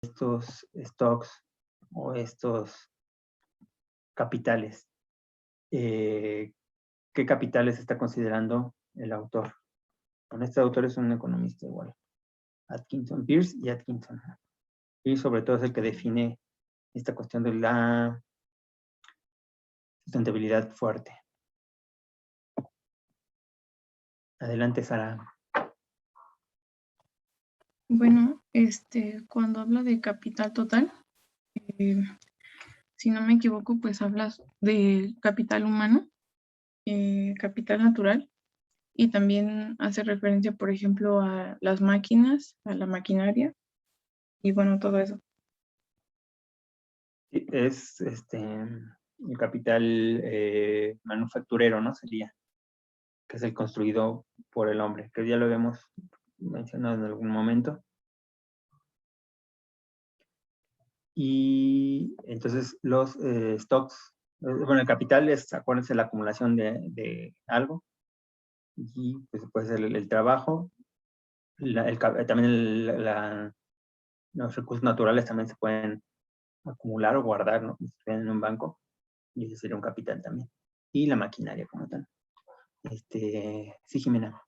estos stocks o estos capitales. ¿Qué capitales está considerando el autor? Bueno, este autor es un economista igual, Atkinson, Pierce y Atkinson. Y sobre todo es el que define esta cuestión de la sustentabilidad fuerte. Adelante, Sara. Bueno, cuando habla de capital total, si no me equivoco, pues hablas de capital humano, capital natural, y también hace referencia, por ejemplo, a las máquinas, a la maquinaria, y bueno, todo eso. Es el capital manufacturero, ¿no? Sería, que es el construido por el hombre, que ya lo habíamos mencionado en algún momento. Y entonces los stocks, bueno, el capital es, acuérdense, la acumulación de algo, y pues puede ser el trabajo, también los recursos naturales también se pueden acumular o guardar, ¿no? En un banco, y ese sería un capital también. Y la maquinaria como tal. Sí, Jimena.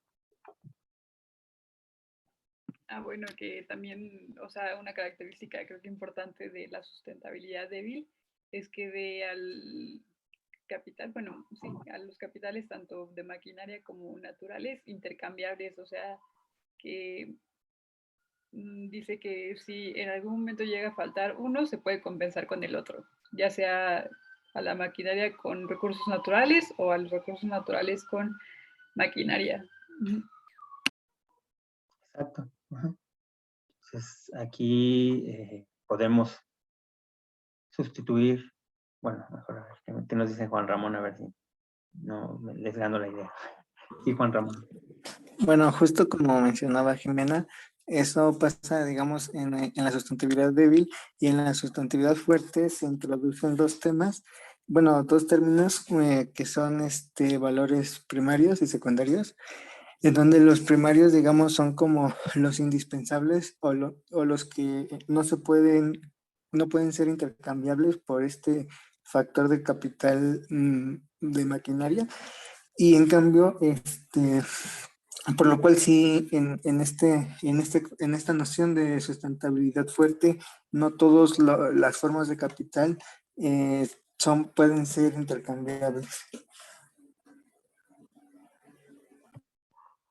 Bueno, que también, o sea, una característica creo que importante de la sustentabilidad débil es que ve al capital, bueno, sí, a los capitales tanto de maquinaria como naturales intercambiables, o sea, que dice que si en algún momento llega a faltar uno, se puede compensar con el otro, ya sea a la maquinaria con recursos naturales o a los recursos naturales con maquinaria. Exacto. Entonces, aquí podemos sustituir, bueno, mejor a ver, ¿qué nos dice Juan Ramón? A ver si no les gano la idea. Sí, Juan Ramón. Bueno, justo como mencionaba Jimena, eso pasa, digamos, en la sustentabilidad débil, y en la sustentabilidad fuerte se introducen dos temas, bueno, dos términos que son valores primarios y secundarios, en donde los primarios, digamos, son como los indispensables o los que no pueden ser intercambiables por este factor de capital de maquinaria. Y en cambio, por lo cual sí, en esta noción de sustentabilidad fuerte, no todas las formas de capital pueden ser intercambiables.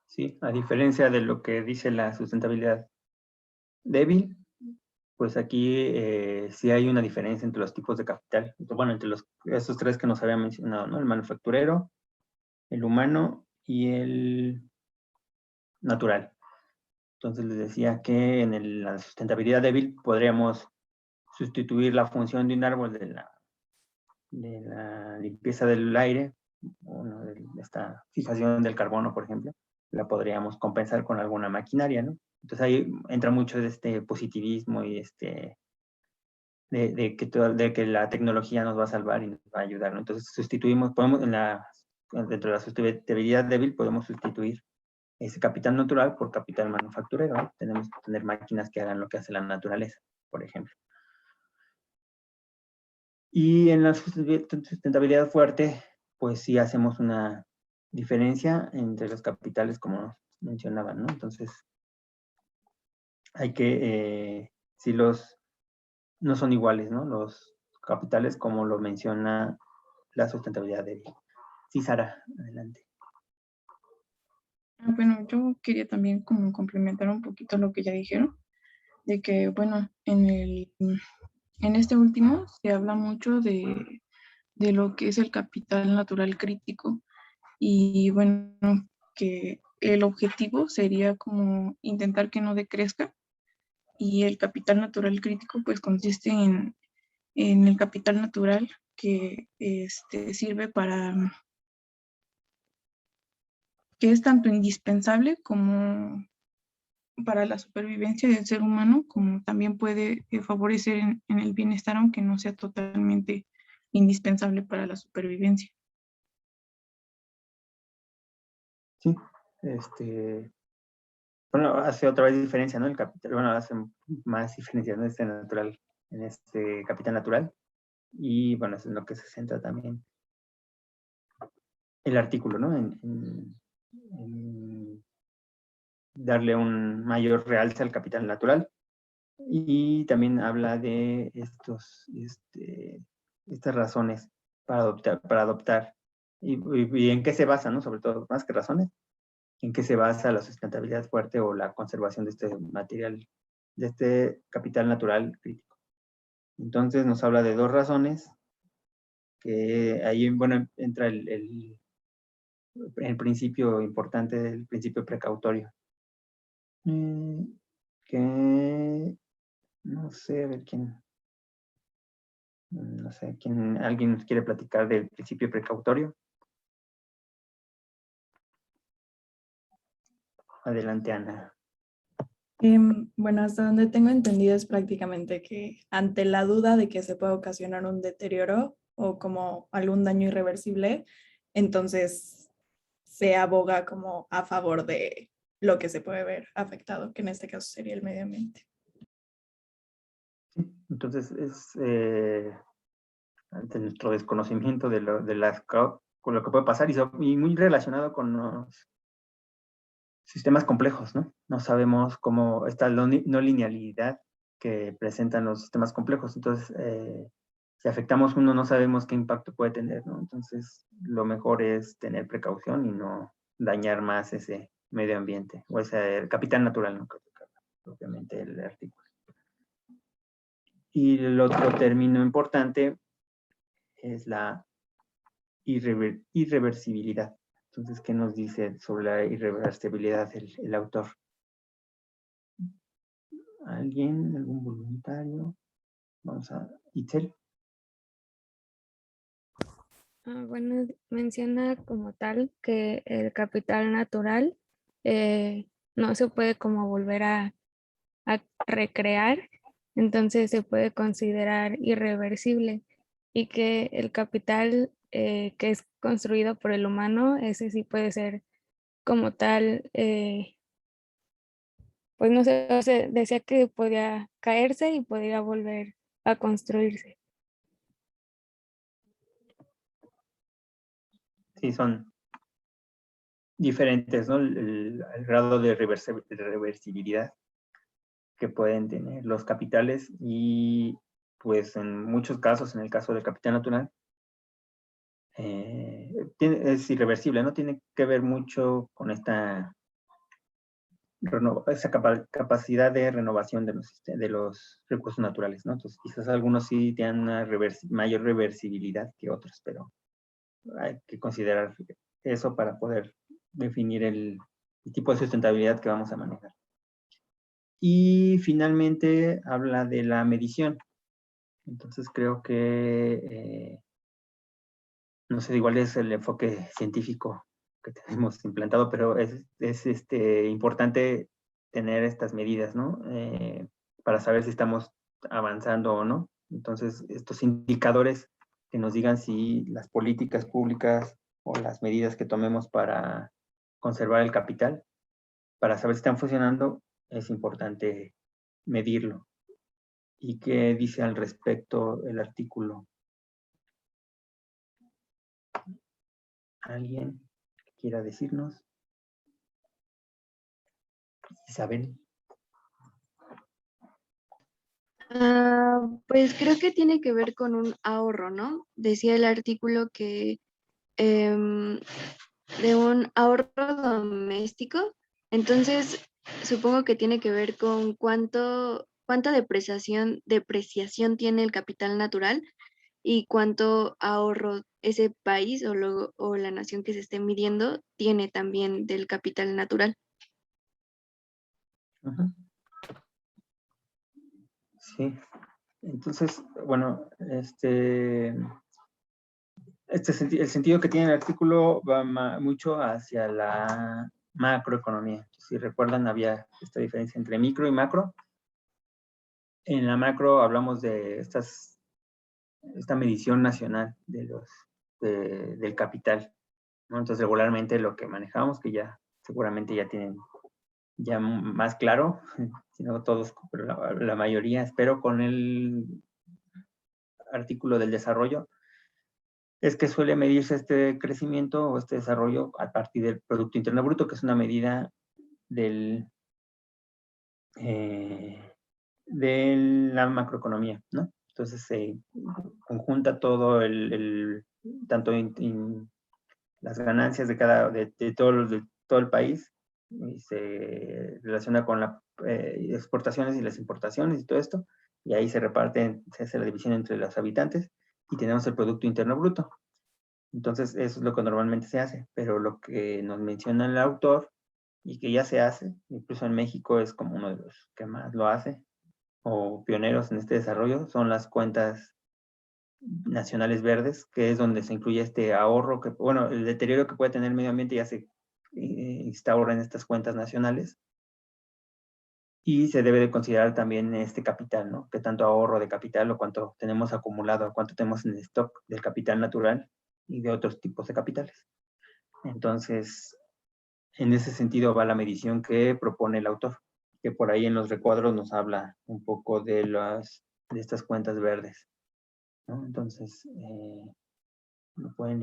Sí, a diferencia de lo que dice la sustentabilidad débil, pues aquí sí hay una diferencia entre los tipos de capital. Bueno, entre esos tres que nos había mencionado, ¿no? El manufacturero, el humano y el natural. Entonces les decía que en la sustentabilidad débil podríamos sustituir la función de un árbol de la limpieza del aire, bueno, de esta fijación del carbono, por ejemplo, la podríamos compensar con alguna maquinaria, ¿no? Entonces ahí entra mucho de este positivismo y de que la tecnología nos va a salvar y nos va a ayudar, ¿no? Entonces sustituimos, dentro de la sustentabilidad débil podemos sustituir ese capital natural por capital manufacturero, ¿no? Tenemos que tener máquinas que hagan lo que hace la naturaleza, por ejemplo. Y en la sustentabilidad fuerte, pues sí hacemos una diferencia entre los capitales, como mencionaban, ¿no? Entonces, hay que, si no son iguales, ¿no? Los capitales, como lo menciona la sustentabilidad débil. Sí, Sara, adelante. Bueno, yo quería también como complementar un poquito lo que ya dijeron, de que, bueno, en este último se habla mucho de lo que es el capital natural crítico, y bueno, que el objetivo sería como intentar que no decrezca, y el capital natural crítico pues consiste en el capital natural que sirve que es tanto indispensable como para la supervivencia del ser humano, como también puede favorecer en el bienestar, aunque no sea totalmente indispensable para la supervivencia. Sí, bueno, hace otra vez diferencia, ¿no? El capital, bueno, hace más diferencia, ¿no? Natural, en este capital natural. Y bueno, eso es en lo que se centra también el artículo, ¿no? En darle un mayor realce al capital natural. Y también habla de estas razones para adoptar y en qué se basa, ¿no? Sobre todo, más que razones, en qué se basa la sustentabilidad fuerte o la conservación de este material, de este capital natural crítico. Entonces nos habla de dos razones, que ahí, bueno, entra el principio importante del principio precautorio. Que no sé, a ver quién, no sé, alguien nos quiere platicar del principio precautorio. Adelante, Ana. Bueno, hasta donde tengo entendido es prácticamente que ante la duda de que se puede ocasionar un deterioro o como algún daño irreversible, entonces se aboga como a favor de lo que se puede ver afectado, que en este caso sería el medio ambiente. Entonces, ante nuestro desconocimiento con lo que puede pasar y muy relacionado con los sistemas complejos, ¿no? No sabemos cómo está la no linealidad que presentan los sistemas complejos. Entonces, si afectamos uno, no sabemos qué impacto puede tener, ¿no? Entonces, lo mejor es tener precaución y no dañar más ese medio ambiente o ese capital natural, ¿no? Propiamente el artículo. Y el otro término importante es la irreversibilidad. Entonces, ¿qué nos dice sobre la irreversibilidad el autor? ¿Alguien? ¿Algún voluntario? Vamos a... Itzel. Bueno, menciona como tal que el capital natural no se puede como volver a recrear, entonces se puede considerar irreversible y que el capital que es construido por el humano, ese sí puede ser como tal, pues no sé, o sea, decía que podía caerse y podría volver a construirse. Sí, son diferentes, ¿no? El grado de reversibilidad que pueden tener los capitales y pues en muchos casos, en el caso del capital natural, es irreversible, ¿no? Tiene que ver mucho con esa capacidad de renovación de los recursos naturales, ¿no? Entonces, quizás algunos sí tienen una mayor reversibilidad que otros, pero hay que considerar eso para poder definir el tipo de sustentabilidad que vamos a manejar. Y finalmente habla de la medición. Entonces creo que, no sé, igual es el enfoque científico que tenemos implantado, pero es importante tener estas medidas, ¿no? Para saber si estamos avanzando o no. Entonces, estos indicadores que nos digan si las políticas públicas o las medidas que tomemos para conservar el capital, para saber si están funcionando, es importante medirlo. ¿Y qué dice al respecto el artículo? ¿Alguien que quiera decirnos? Isabel. Pues creo que tiene que ver con un ahorro, ¿no? Decía el artículo que de un ahorro doméstico, entonces supongo que tiene que ver con cuánta depreciación tiene el capital natural y cuánto ahorro ese país o la nación que se esté midiendo tiene también del capital natural. Uh-huh. Sí. Entonces, bueno, el sentido que tiene el artículo va mucho hacia la macroeconomía. Si recuerdan, había esta diferencia entre micro y macro. En la macro hablamos de esta medición nacional del capital, ¿no? Entonces, regularmente lo que manejamos, que ya seguramente ya tienen ya más claro, si no todos, pero la mayoría, espero, con el artículo del desarrollo, es que suele medirse este crecimiento o este desarrollo a partir del Producto Interno Bruto, que es una medida de la macroeconomía, ¿no? Entonces se conjunta todo tanto las ganancias de todo el país, y se relaciona con las exportaciones y las importaciones y todo esto, y ahí se hace la división entre los habitantes, y tenemos el Producto Interno Bruto. Entonces, eso es lo que normalmente se hace, pero lo que nos menciona el autor, y que ya se hace, incluso en México es como uno de los que más lo hace, o pioneros en este desarrollo, son las cuentas nacionales verdes, que es donde se incluye este ahorro, bueno, el deterioro que puede tener el medio ambiente ya se instaura en estas cuentas nacionales, y se debe de considerar también este capital, ¿no? Qué tanto ahorro de capital o cuánto tenemos acumulado, cuánto tenemos en el stock del capital natural y de otros tipos de capitales. Entonces, en ese sentido va la medición que propone el autor, que por ahí en los recuadros nos habla un poco de estas cuentas verdes, ¿no? Entonces, no pueden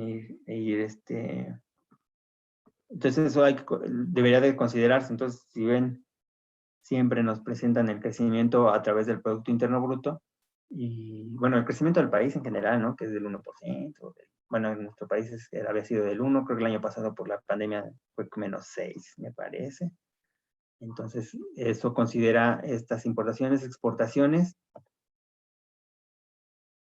entonces eso debería de considerarse. Entonces, si ven, siempre nos presentan el crecimiento a través del Producto Interno Bruto, y bueno, el crecimiento del país en general, ¿no? Que es del 1%, bueno, en nuestro país había sido del 1, creo que el año pasado por la pandemia fue menos 6, me parece. Entonces, eso considera estas importaciones, exportaciones,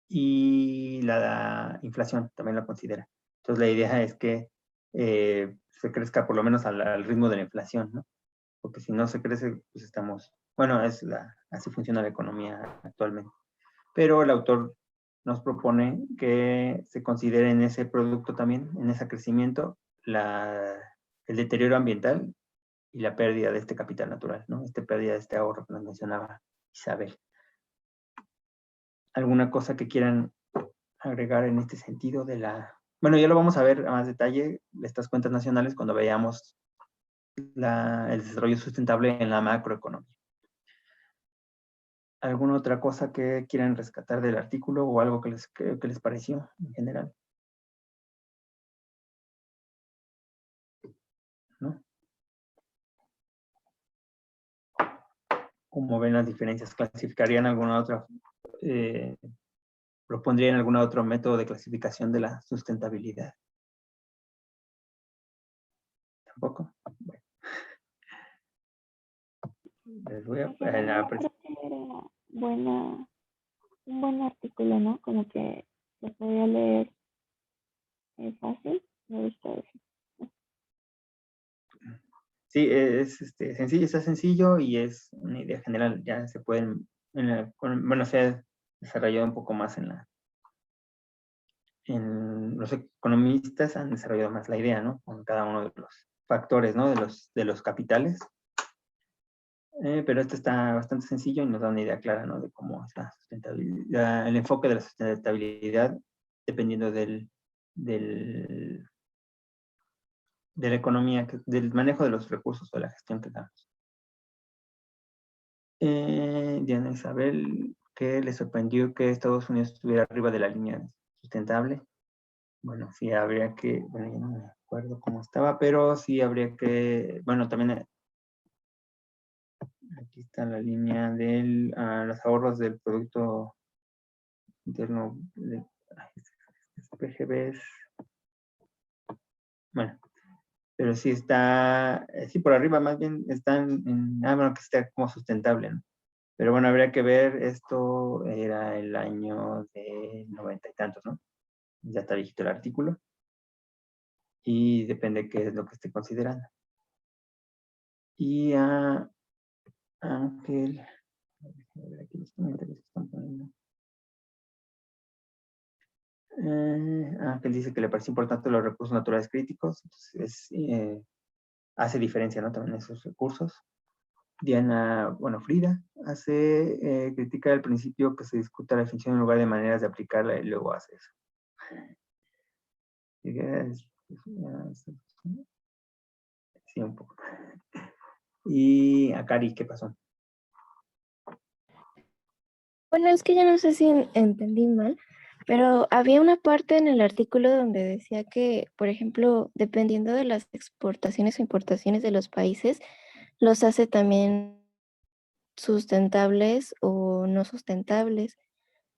y la inflación también la considera. Entonces, la idea es que se crezca por lo menos al ritmo de la inflación, ¿no? Porque si no se crece, pues bueno, así funciona la economía actualmente. Pero el autor nos propone que se considere en ese producto también, en ese crecimiento, el deterioro ambiental y la pérdida de este capital natural, ¿no? Pérdida de este ahorro que nos mencionaba Isabel. ¿Alguna cosa que quieran agregar en este sentido bueno, ya lo vamos a ver a más detalle, estas cuentas nacionales, cuando veamos el desarrollo sustentable en la macroeconomía? ¿Alguna otra cosa que quieran rescatar del artículo o algo que les pareció en general? ¿No? ¿Cómo ven las diferencias? ¿Clasificarían alguna otra, propondrían algún otro método de clasificación de la sustentabilidad? ¿Tampoco? Bueno. Les voy a... Creo que era un buen artículo, ¿no? Como que se podía leer fácil, me gusta eso. Sí, es sencillo, está sencillo, y es una idea general. Ya se pueden, bueno, se ha desarrollado un poco más los economistas han desarrollado más la idea, ¿no? Con cada uno de los factores, ¿no? De los capitales. Pero este está bastante sencillo y nos da una idea clara, ¿no? De cómo es la sustentabilidad, el enfoque de la sustentabilidad, dependiendo de la economía, del manejo de los recursos o de la gestión que damos. Diana Isabel, ¿qué le sorprendió que Estados Unidos estuviera arriba de la línea sustentable? Bueno, sí habría que, bueno, ya no me acuerdo cómo estaba, pero sí habría que, bueno, también aquí está la línea de los ahorros del Producto Interno, PGBs. Bueno, pero sí está, sí, por arriba más bien están bueno, que está como sustentable, ¿no? Pero bueno, habría que ver, esto era el año de 90 y tantos, ¿no? Ya está viejito el artículo, y depende qué es lo que esté considerando. Y a Ángel, a ver aquí los comentarios que están poniendo. Ángel dice que le parece importante los recursos naturales críticos, entonces hace diferencia, ¿no? También esos recursos. Diana, bueno, Frida, critica el principio que se discuta la definición en lugar de maneras de aplicarla, y luego hace eso. Sí, un poco. Y Akari, ¿qué pasó? Bueno, es que yo no sé si entendí mal, pero había una parte en el artículo donde decía que, por ejemplo, dependiendo de las exportaciones o importaciones de los países, los hace también sustentables o no sustentables.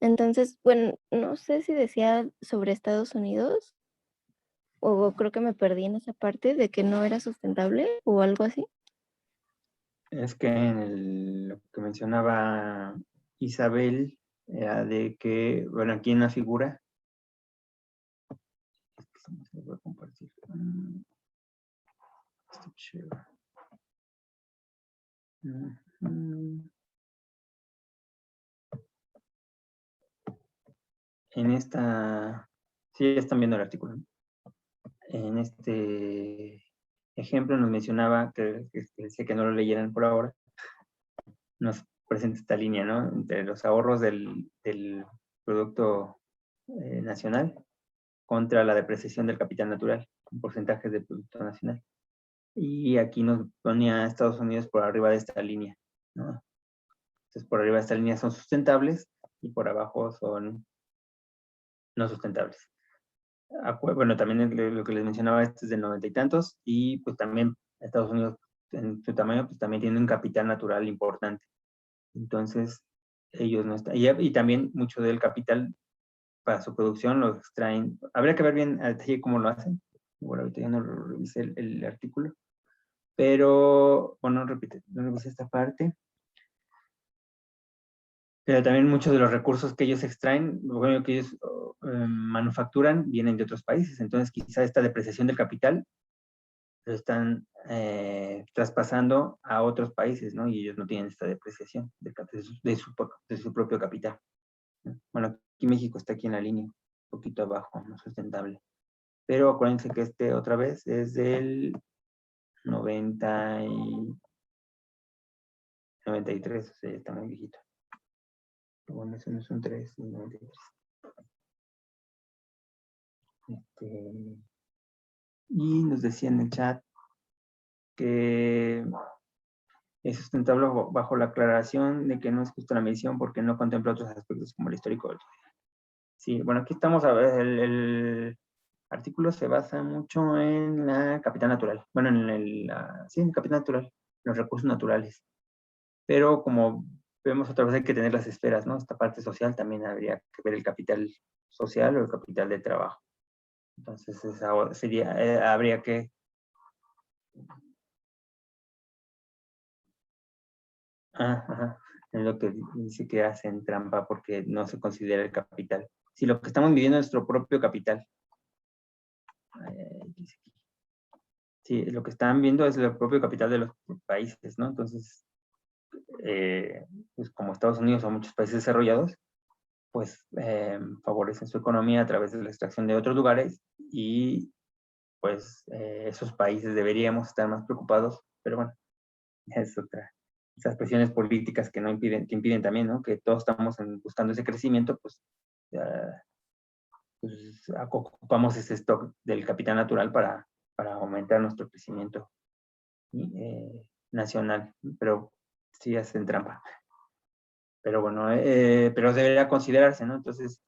Entonces, bueno, no sé si decía sobre Estados Unidos o creo que me perdí en esa parte de que no era sustentable o algo así. Es que lo que mencionaba Isabel era de que, bueno, aquí en la figura, es que se me voy a compartir. Está chévere. Ujú. En esta, sí, ya están viendo el artículo, ¿no? En este ejemplo nos mencionaba que decía que no lo leyeran por ahora, nos presenta esta línea, ¿no? Entre los ahorros del Producto Nacional contra la depreciación del capital natural, en porcentajes del Producto Nacional. Y aquí nos ponía a Estados Unidos por arriba de esta línea, ¿no? Entonces, por arriba de esta línea son sustentables y por abajo son no sustentables. Bueno, también lo que les mencionaba, este es del 90 y tantos, y pues también Estados Unidos, en su tamaño, pues también tiene un capital natural importante. Entonces, ellos no están, y también mucho del capital para su producción lo extraen. Habría que ver bien a detalle cómo lo hacen. Bueno, ahorita ya no lo revisé el artículo, pero, bueno, repite, no revisé esta parte. Pero también muchos de los recursos que ellos extraen, bueno, que ellos manufacturan, vienen de otros países. Entonces, quizá esta depreciación del capital lo están traspasando a otros países, ¿no? Y ellos no tienen esta depreciación de su propio capital. Bueno, aquí México está aquí en la línea, un poquito abajo, no sustentable. Pero acuérdense que este otra vez es del 93, o sea, ya está muy viejito. Bueno, eso no es un 3, es 93. Y nos decía en el chat que es sustentable bajo la aclaración de que no es justa la medición porque no contempla otros aspectos como el histórico. Sí, bueno, aquí estamos a ver, el artículo se basa mucho en la capital natural. Bueno, sí, en el capital natural, los recursos naturales. Pero como vemos otra vez hay que tener las esferas, ¿no? Esta parte social también habría que ver el capital social o el capital de trabajo. Entonces, habría que... Ajá, es lo que dice que hacen trampa porque no se considera el capital. Si lo que estamos viviendo es nuestro propio capital. Dice aquí. Sí, lo que están viendo es el propio capital de los países, ¿no? Entonces, pues como Estados Unidos o muchos países desarrollados, pues favorecen su economía a través de la extracción de otros lugares y pues esos países deberíamos estar más preocupados, pero bueno, es otra. Esas presiones políticas que impiden también, ¿no? Que todos estamos buscando ese crecimiento, pues, pues ocupamos ese stock del capital natural para aumentar nuestro crecimiento nacional, pero sí hacen trampa. Pero bueno, pero debería considerarse, ¿no? Entonces,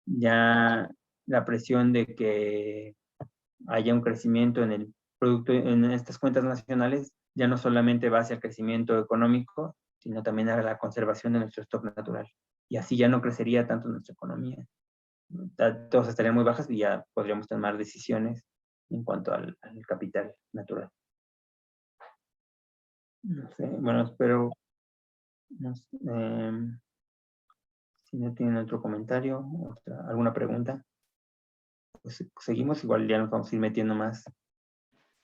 ya la presión de que haya un crecimiento en el producto, en estas cuentas nacionales, ya no solamente va hacia el crecimiento económico, sino también a la conservación de nuestro stock natural. Y así ya no crecería tanto nuestra economía. Todos estarían muy bajas y ya podríamos tomar decisiones en cuanto al capital natural. No sé, bueno, espero, no sé, si no tienen otro comentario, alguna pregunta, pues seguimos, igual ya nos vamos a ir metiendo más.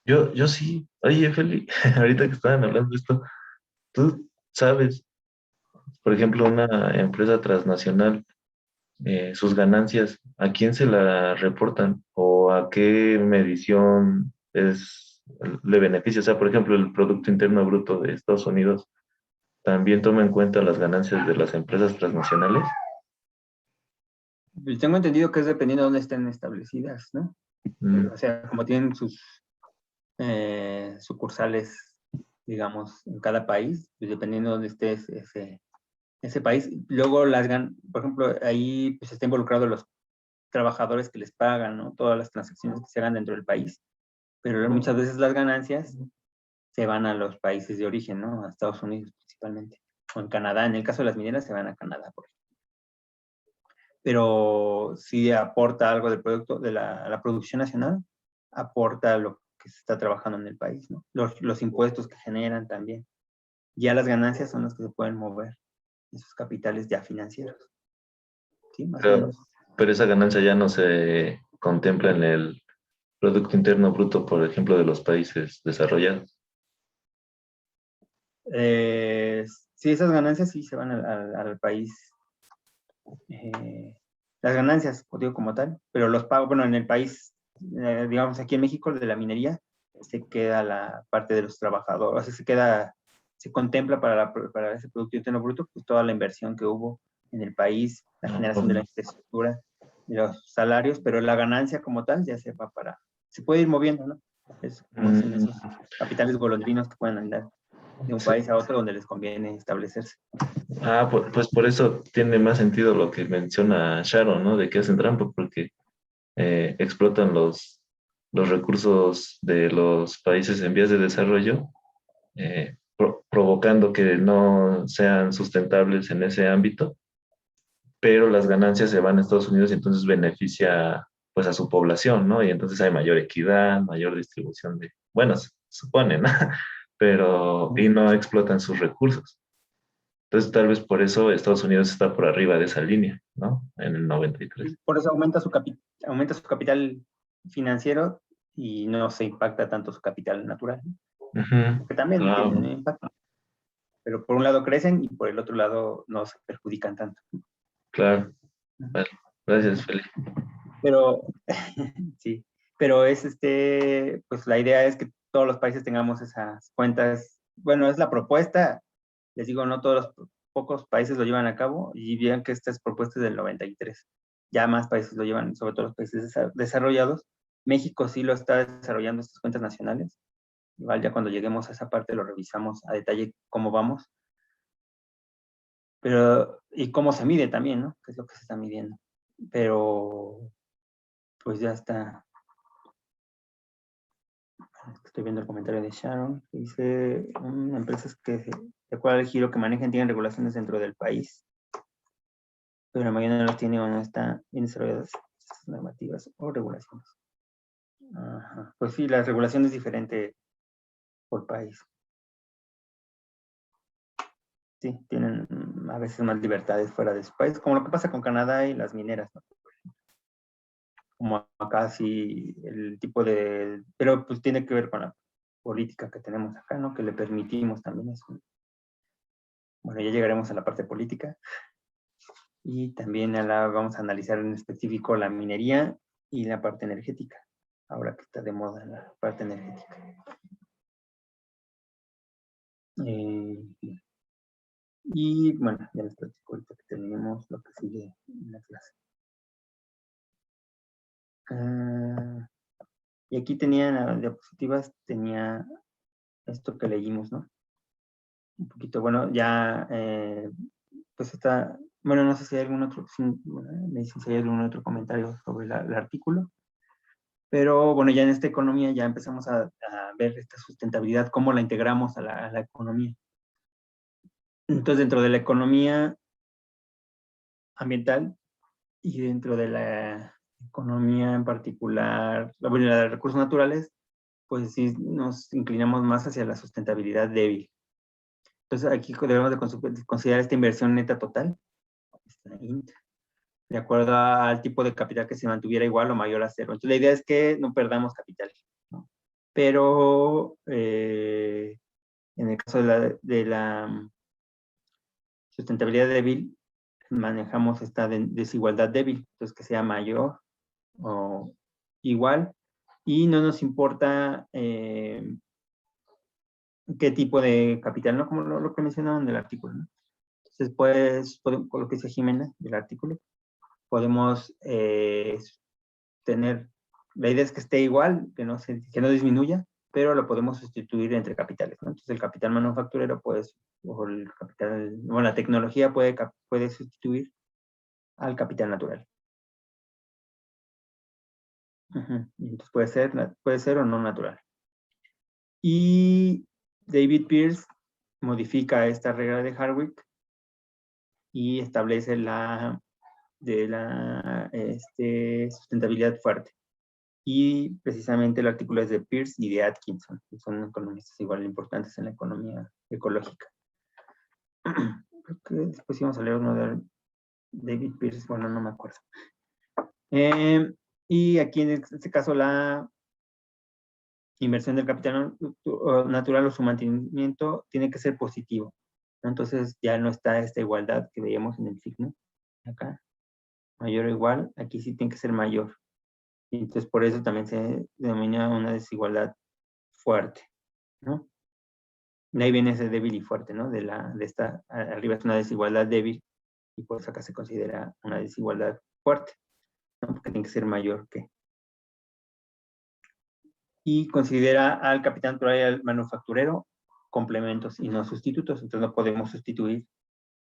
Yo sí. Oye, Feli, ahorita que estaban hablando de esto, tú sabes, por ejemplo, una empresa transnacional, sus ganancias, ¿a quién se la reportan o a qué medición le beneficia? O sea, por ejemplo, el Producto Interno Bruto de Estados Unidos también toma en cuenta las ganancias de las empresas transnacionales. Tengo entendido que es dependiendo de dónde estén establecidas, ¿no? Mm, O sea, como tienen sus sucursales digamos, en cada país, pues dependiendo de dónde esté ese país. Luego, por ejemplo, ahí pues está involucrado los trabajadores que les pagan, ¿no? Todas las transacciones que se hagan dentro del país. Pero muchas veces las ganancias se van a los países de origen, ¿no? A Estados Unidos principalmente. O en Canadá, en el caso de las mineras se van a Canadá, por ejemplo. Pero sí aporta algo del producto, de la producción nacional, aporta lo que se está trabajando en el país, ¿no? Los impuestos que generan también. Ya las ganancias son las que se pueden mover, esos capitales ya financieros. ¿Sí? Más o menos. Pero esa ganancia ya no se contempla en el Producto Interno Bruto, por ejemplo, de los países desarrollados. Sí, esas ganancias sí se van al país. Las ganancias, digo como tal, pero los pagos, bueno, en el país, digamos aquí en México, de la minería, se queda la parte de los trabajadores, o sea, se contempla para ese Producto Interno Bruto, pues toda la inversión que hubo en el país, la generación de la infraestructura, de los salarios, pero la ganancia como tal ya se va se puede ir moviendo, ¿no? Es como dicen esos capitales golondrinos que pueden andar de un país a otro donde les conviene establecerse. Pues por eso tiene más sentido lo que menciona Sharon, ¿no? De que hacen trampa, porque explotan los recursos de los países en vías de desarrollo, provocando que no sean sustentables en ese ámbito, pero las ganancias se van a Estados Unidos y entonces beneficia pues a su población, ¿no? Y entonces hay mayor equidad, mayor distribución bueno, se supone, ¿no? Y no explotan sus recursos. Entonces, tal vez por eso Estados Unidos está por arriba de esa línea, ¿no? En el 93. Por eso aumenta su capital financiero y no se impacta tanto su capital natural, que también tiene un impacto. Pero por un lado crecen y por el otro lado no se perjudican tanto. Claro. Vale. Gracias, Felipe. Pero, sí, pero pues la idea es que todos los países tengamos esas cuentas. Bueno, es la propuesta. Les digo, no todos los pocos países lo llevan a cabo y vean que esta es propuesta del 93. Ya más países lo llevan, sobre todo los países desarrollados. México sí lo está desarrollando estas cuentas nacionales. Igual ya cuando lleguemos a esa parte lo revisamos a detalle cómo vamos. Pero, y cómo se mide también, ¿no? ¿Qué es lo que se está midiendo? Pero, pues ya está. Estoy viendo el comentario de Sharon, que dice, empresas que, de acuerdo al giro que manejan, tienen regulaciones dentro del país, pero la mayoría no las tiene o no están bien desarrolladas normativas o regulaciones. Ajá. Pues sí, la regulación es diferente por país. Sí, tienen a veces más libertades fuera de su país, como lo que pasa con Canadá y las mineras, ¿no? Como acá sí, el tipo de... Pero pues tiene que ver con la política que tenemos acá, ¿no? Que le permitimos también eso. Bueno, ya llegaremos a la parte política. Y también vamos a analizar en específico la minería y la parte energética, ahora que está de moda la parte energética. Y bueno, ya les platico ahorita que terminemos lo que sigue en la clase. Y aquí tenía en las diapositivas, tenía esto que leímos, ¿no? Un poquito, bueno, ya, pues está, bueno, no sé si hay algún otro, me dicen si hay algún otro comentario sobre el artículo, pero bueno, ya en esta economía ya empezamos a ver esta sustentabilidad, cómo la integramos a la economía. Entonces, dentro de la economía ambiental y dentro de la economía en particular, bueno, la de recursos naturales, pues sí nos inclinamos más hacia la sustentabilidad débil. Entonces, aquí debemos de considerar esta inversión neta total, de acuerdo al tipo de capital que se mantuviera igual o mayor a cero. Entonces, la idea es que no perdamos capital, ¿no? Pero en el caso de la sustentabilidad débil, manejamos esta desigualdad débil, entonces que sea mayor o igual, y no nos importa qué tipo de capital, ¿no? Como lo que mencionaban del artículo, ¿no? Entonces, pues, con lo que dice Jimena del artículo, podemos tener, la idea es que esté igual, que no disminuya, pero lo podemos sustituir entre capitales, ¿no? Entonces el capital manufacturero o el capital, bueno, la tecnología puede sustituir al capital natural. Y entonces puede ser o no natural. Y David Pearce modifica esta regla de Hardwick y establece la sustentabilidad fuerte. Y precisamente el artículo es de Pearce y de Atkinson, que son economistas igual importantes en la economía ecológica. Creo que después íbamos a leer uno de David Pearce, bueno, no me acuerdo. Y aquí en este caso la inversión del capital natural o su mantenimiento tiene que ser positivo, ¿no? Entonces ya no está esta igualdad que veíamos en el signo, acá, mayor o igual, aquí sí tiene que ser mayor. Y entonces por eso también se denomina una desigualdad fuerte, ¿no? De ahí viene ese débil y fuerte, ¿no? De esta, arriba es una desigualdad débil y por eso acá se considera una desigualdad fuerte, ¿no? Porque tiene que ser mayor que. Y considera al capital natural y al manufacturero complementos y no sustitutos, entonces no podemos sustituir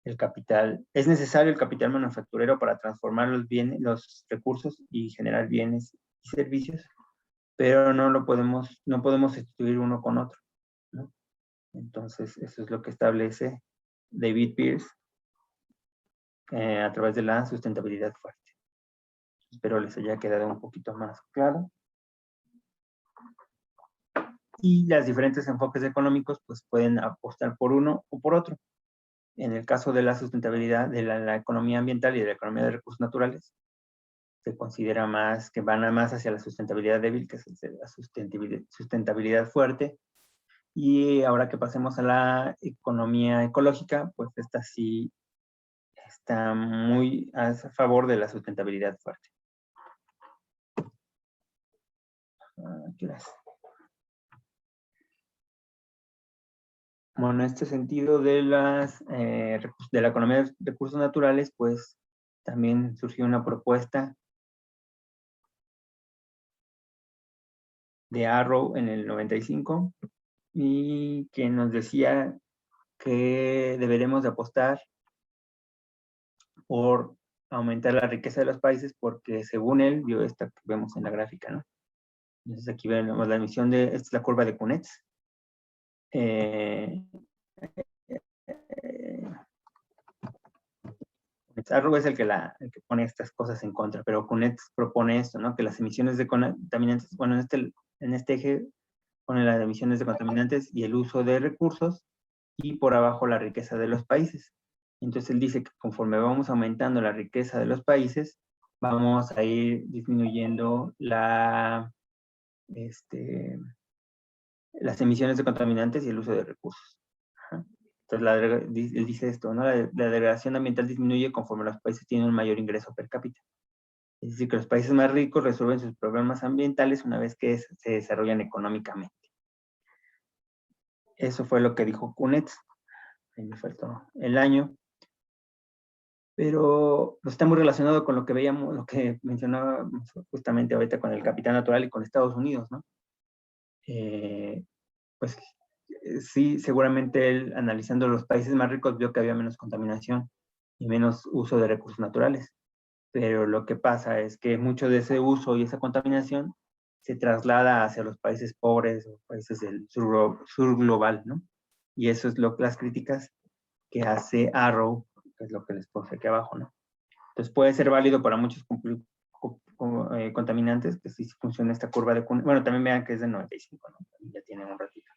el capital. Es necesario el capital manufacturero para transformar los bienes, los recursos y generar bienes y servicios, pero no podemos sustituir uno con otro, ¿no? Entonces, eso es lo que establece David Pearce a través de la sustentabilidad fuerte. Espero les haya quedado un poquito más claro. Y los diferentes enfoques económicos pues pueden apostar por uno o por otro. En el caso de la sustentabilidad de la economía ambiental y de la economía de recursos naturales, se considera más que van más hacia la sustentabilidad débil, que es la sustentabilidad fuerte. Y ahora que pasemos a la economía ecológica, pues esta sí está muy a favor de la sustentabilidad fuerte. Gracias. Bueno, en este sentido de la economía de recursos naturales, pues también surgió una propuesta de Arrow en el 95 y que nos decía que deberemos de apostar por aumentar la riqueza de los países porque según él, vio esta que vemos en la gráfica, ¿no? Entonces aquí vemos la emisión esta es la curva de Kunetz. Arrow es el que pone estas cosas en contra, pero Kunetz propone esto, ¿no? Que las emisiones de contaminantes, bueno, en este eje pone las emisiones de contaminantes y el uso de recursos y por abajo la riqueza de los países. Entonces él dice que conforme vamos aumentando la riqueza de los países, vamos a ir disminuyendo las emisiones de contaminantes y el uso de recursos. Entonces él dice esto, ¿no? La degradación ambiental disminuye conforme los países tienen un mayor ingreso per cápita. Es decir, que los países más ricos resuelven sus problemas ambientales una vez que se desarrollan económicamente. Eso fue lo que dijo Kunetz. Ahí me faltó el año. Pero está muy relacionado con lo que veíamos, lo que mencionaba justamente ahorita con el capital natural y con Estados Unidos, ¿no? Pues sí, seguramente él, analizando los países más ricos, vio que había menos contaminación y menos uso de recursos naturales. Pero lo que pasa es que mucho de ese uso y esa contaminación se traslada hacia los países pobres o países del sur global, ¿no? Y eso es las críticas que hace Arrow, que es lo que les puse aquí abajo, ¿no? Entonces puede ser válido para muchos contaminantes, que sí funciona esta curva de Kunetz. Bueno, también vean que es de 95, ¿no? Ya tiene un ratito.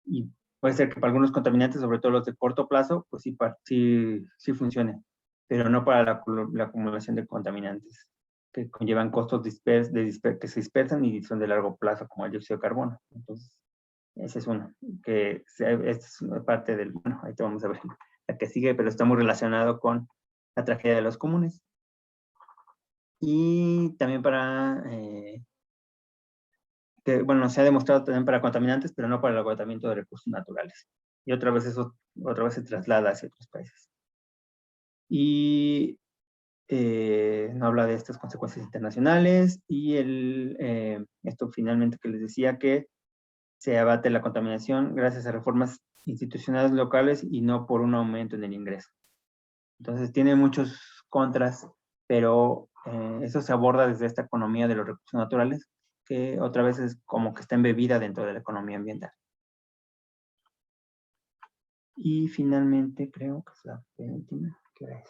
Y puede ser que para algunos contaminantes, sobre todo los de corto plazo, pues sí funcione, pero no para la acumulación de contaminantes que conllevan costos que se dispersan y son de largo plazo, como el dióxido de carbono. Entonces, ese es uno, que es parte del, bueno, ahí te vamos a ver la que sigue, pero está muy relacionado con la tragedia de los comunes. Y también bueno, se ha demostrado también para contaminantes, pero no para el agotamiento de recursos naturales. Y otra vez se traslada hacia otros países. Y no habla de estas consecuencias internacionales y esto finalmente que les decía que se abate la contaminación gracias a reformas institucionales locales y no por un aumento en el ingreso. Entonces tiene muchos contras, pero eso se aborda desde esta economía de los recursos naturales, que otra vez es como que está embebida dentro de la economía ambiental. Y finalmente creo que es la penúltima, ¿qué hora es?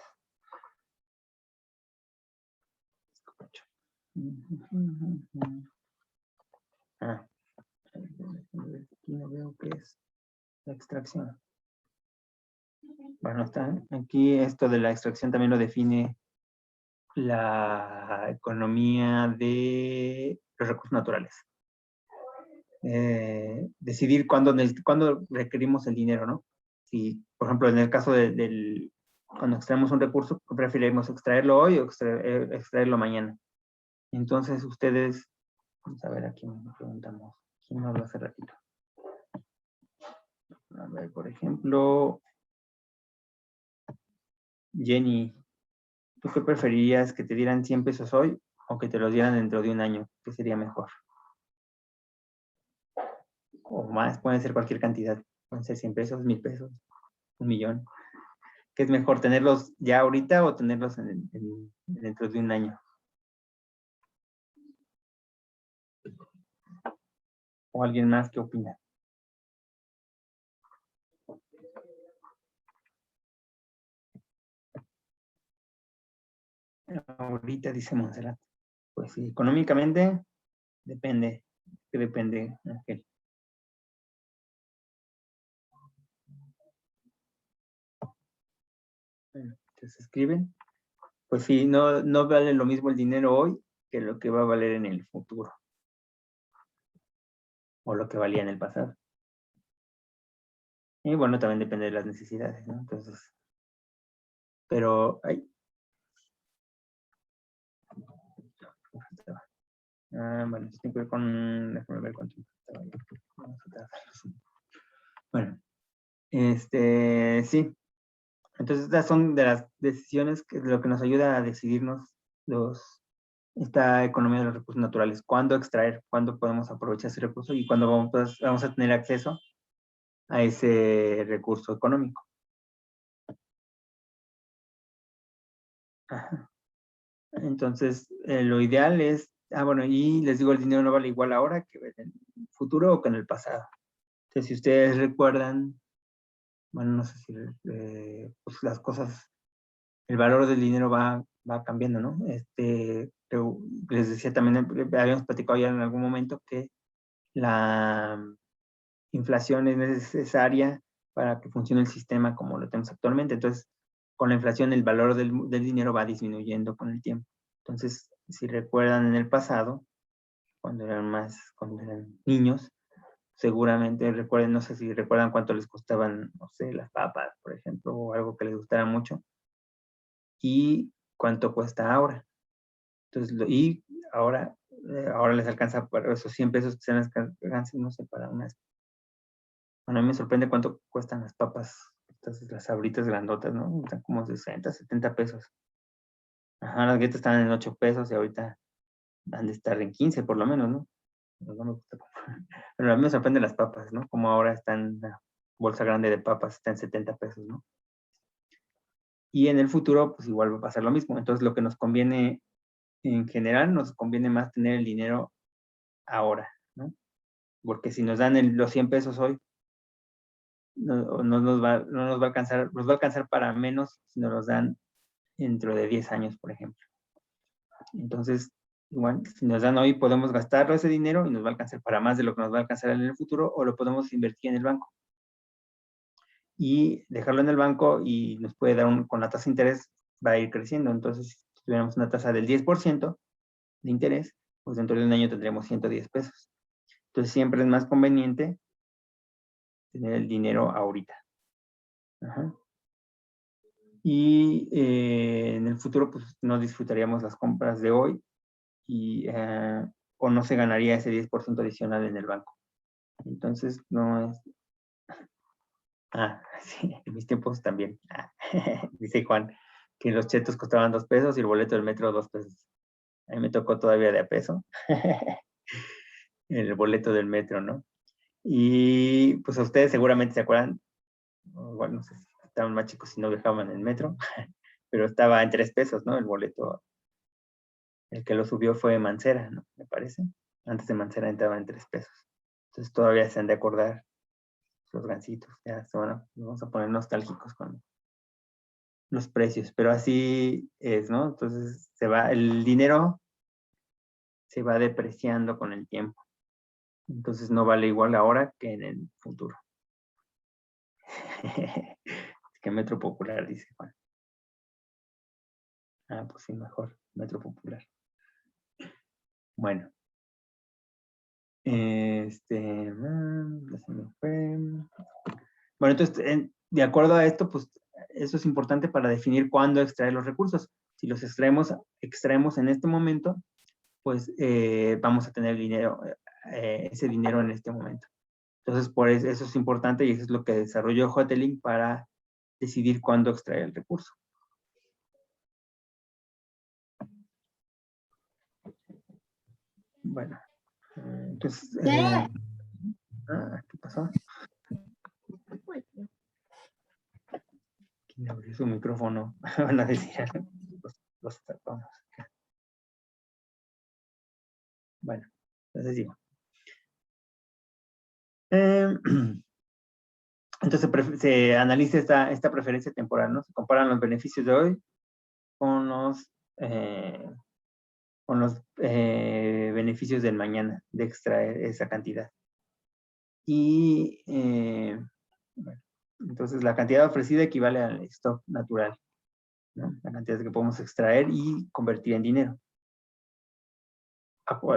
Ah, aquí no veo qué es la extracción. Bueno, está aquí esto de la extracción también lo define la economía de los recursos naturales. Decidir cuándo requerimos el dinero, ¿no? Si, por ejemplo, en el caso cuando extraemos un recurso, preferimos extraerlo hoy o extraerlo mañana. Entonces, ustedes, vamos a ver aquí, nos preguntamos, ¿quién habló hace ratito? A ver, por ejemplo, Jenny, ¿tú qué preferirías, que te dieran 100 pesos hoy o que te los dieran dentro de un año? ¿Qué sería mejor? O más, pueden ser cualquier cantidad. Pueden ser 100 pesos, 1000 pesos, 1,000,000. ¿Qué es mejor, tenerlos ya ahorita o tenerlos dentro de un año? ¿O alguien más qué opina? Ahorita dice Montserrat. Pues sí, económicamente depende. ¿Qué depende, Ángel? Bueno, entonces escriben. Pues sí, no vale lo mismo el dinero hoy que lo que va a valer en el futuro. O lo que valía en el pasado. Y bueno, también depende de las necesidades, ¿no? Entonces, pero, bueno, esto tiene que ver con, déjame ver cuánto estaba yo. Vamos a tratarlo. Bueno, sí. Entonces, estas son de las decisiones que lo que nos ayuda a decidirnos esta economía de los recursos naturales. Cuándo extraer, cuándo podemos aprovechar ese recurso y cuándo vamos a tener acceso a ese recurso económico. Ajá. Entonces, lo ideal es, bueno, y les digo, el dinero no vale igual ahora que en el futuro o que en el pasado. Entonces, si ustedes recuerdan, bueno, no sé si pues las cosas, el valor del dinero va cambiando, ¿no? Les decía también, habíamos platicado ya en algún momento que la inflación es necesaria para que funcione el sistema como lo tenemos actualmente. Entonces, con la inflación el valor del dinero va disminuyendo con el tiempo. Entonces, si recuerdan en el pasado, cuando eran niños, seguramente recuerden, no sé si recuerdan cuánto les costaban, no sé, las papas, por ejemplo, o algo que les gustara mucho, y cuánto cuesta ahora. Entonces, y ahora les alcanza para esos 100 pesos que se les alcanzan, no sé, para unas. Bueno, a mí me sorprende cuánto cuestan las papas, las sabritas grandotas, ¿no? Están como 60, 70 pesos. Ajá, las galletas están en 8 pesos y ahorita han de estar en 15 por lo menos, ¿no? No me gusta comprar. Pero a mí me sorprende las papas, ¿no? Como ahora están, la bolsa grande de papas está en 70 pesos, ¿no? Y en el futuro, pues igual va a pasar lo mismo. Entonces, lo que nos conviene, en general, nos conviene más tener el dinero ahora, ¿no? Porque si nos dan los 100 pesos hoy, no nos va a alcanzar, nos va a alcanzar para menos si nos los dan dentro de 10 años, por ejemplo. Entonces, igual, si nos dan hoy, podemos gastarlo ese dinero y nos va a alcanzar para más de lo que nos va a alcanzar en el futuro, o lo podemos invertir en el banco. Y dejarlo en el banco y nos puede dar con la tasa de interés, va a ir creciendo. Entonces, si tuviéramos una tasa del 10% de interés, pues dentro de un año tendríamos 110 pesos. Entonces, siempre es más conveniente tener el dinero ahorita. Ajá. Y en el futuro, pues no disfrutaríamos las compras de hoy o no se ganaría ese 10% adicional en el banco. Entonces, no es. Sí, en mis tiempos también. Dice Juan. que los chetos costaban 2 pesos y el boleto del metro 2 pesos. A mí me tocó todavía de a peso. El boleto del metro, ¿no? Y pues a ustedes seguramente se acuerdan, bueno, no sé si estaban más chicos si no viajaban en el metro, pero estaba en 3 pesos, ¿no? El boleto, el que lo subió fue Mancera, ¿no? Me parece. Antes de Mancera entraba en 3 pesos. Entonces todavía se han de acordar los gancitos. Ya bueno, nos vamos a poner nostálgicos con los precios, pero así es, ¿no? Entonces el dinero se va depreciando con el tiempo. Entonces no vale igual ahora que en el futuro. Que Metro Popular, dice Juan. Ah, pues sí, mejor, Metro Popular. Bueno. Ya se me fue. Bueno, entonces, de acuerdo a esto, pues eso es importante para definir cuándo extraer los recursos. Si los extraemos en este momento, pues vamos a tener dinero, ese dinero en este momento. Entonces, por eso es importante y eso es lo que desarrolló Hotelling para decidir cuándo extraer el recurso. Bueno, entonces, ¿qué pasó? ¿Quién abrió su micrófono? Van a decir, los tapamos. Bueno, entonces digo. Entonces se analiza esta preferencia temporal, ¿no? Se comparan los beneficios de hoy con los beneficios del mañana de extraer esa cantidad. Y bueno, entonces la cantidad ofrecida equivale al stock natural, ¿no? La cantidad que podemos extraer y convertir en dinero.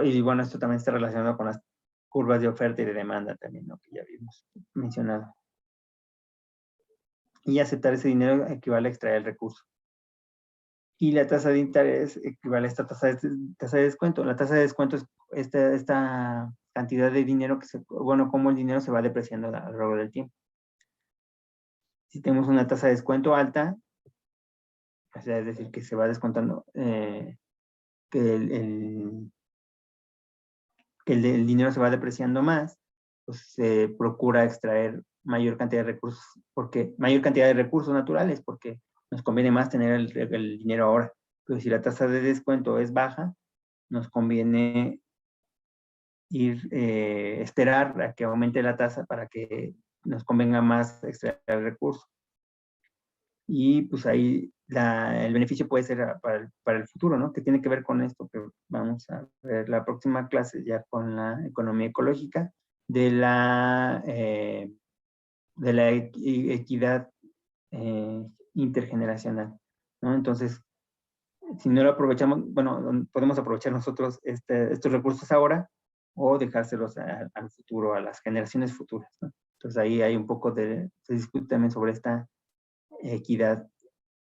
Y bueno, esto también está relacionado con las curvas de oferta y de demanda también, ¿no? Que ya habíamos mencionado. Y aceptar ese dinero equivale a extraer el recurso. Y la tasa de interés equivale a esta tasa de descuento. La tasa de descuento es esta cantidad de dinero cómo el dinero se va depreciando a lo largo del tiempo. Si tenemos una tasa de descuento alta, o sea, es decir, que se va descontando, que el dinero se va depreciando más, pues se procura extraer mayor cantidad de recursos, mayor cantidad de recursos naturales, porque nos conviene más tener el dinero ahora. Pero si la tasa de descuento es baja, nos conviene esperar a que aumente la tasa para que nos convenga más extraer el recurso. Y pues ahí el beneficio puede ser para el futuro, ¿no? Que tiene que ver con esto que vamos a ver la próxima clase ya con la economía ecológica de la equidad intergeneracional, ¿no? Entonces, si no lo aprovechamos, bueno, podemos aprovechar nosotros estos recursos ahora o dejárselos al futuro, a las generaciones futuras, ¿no? Entonces ahí hay un poco se discute también sobre esta equidad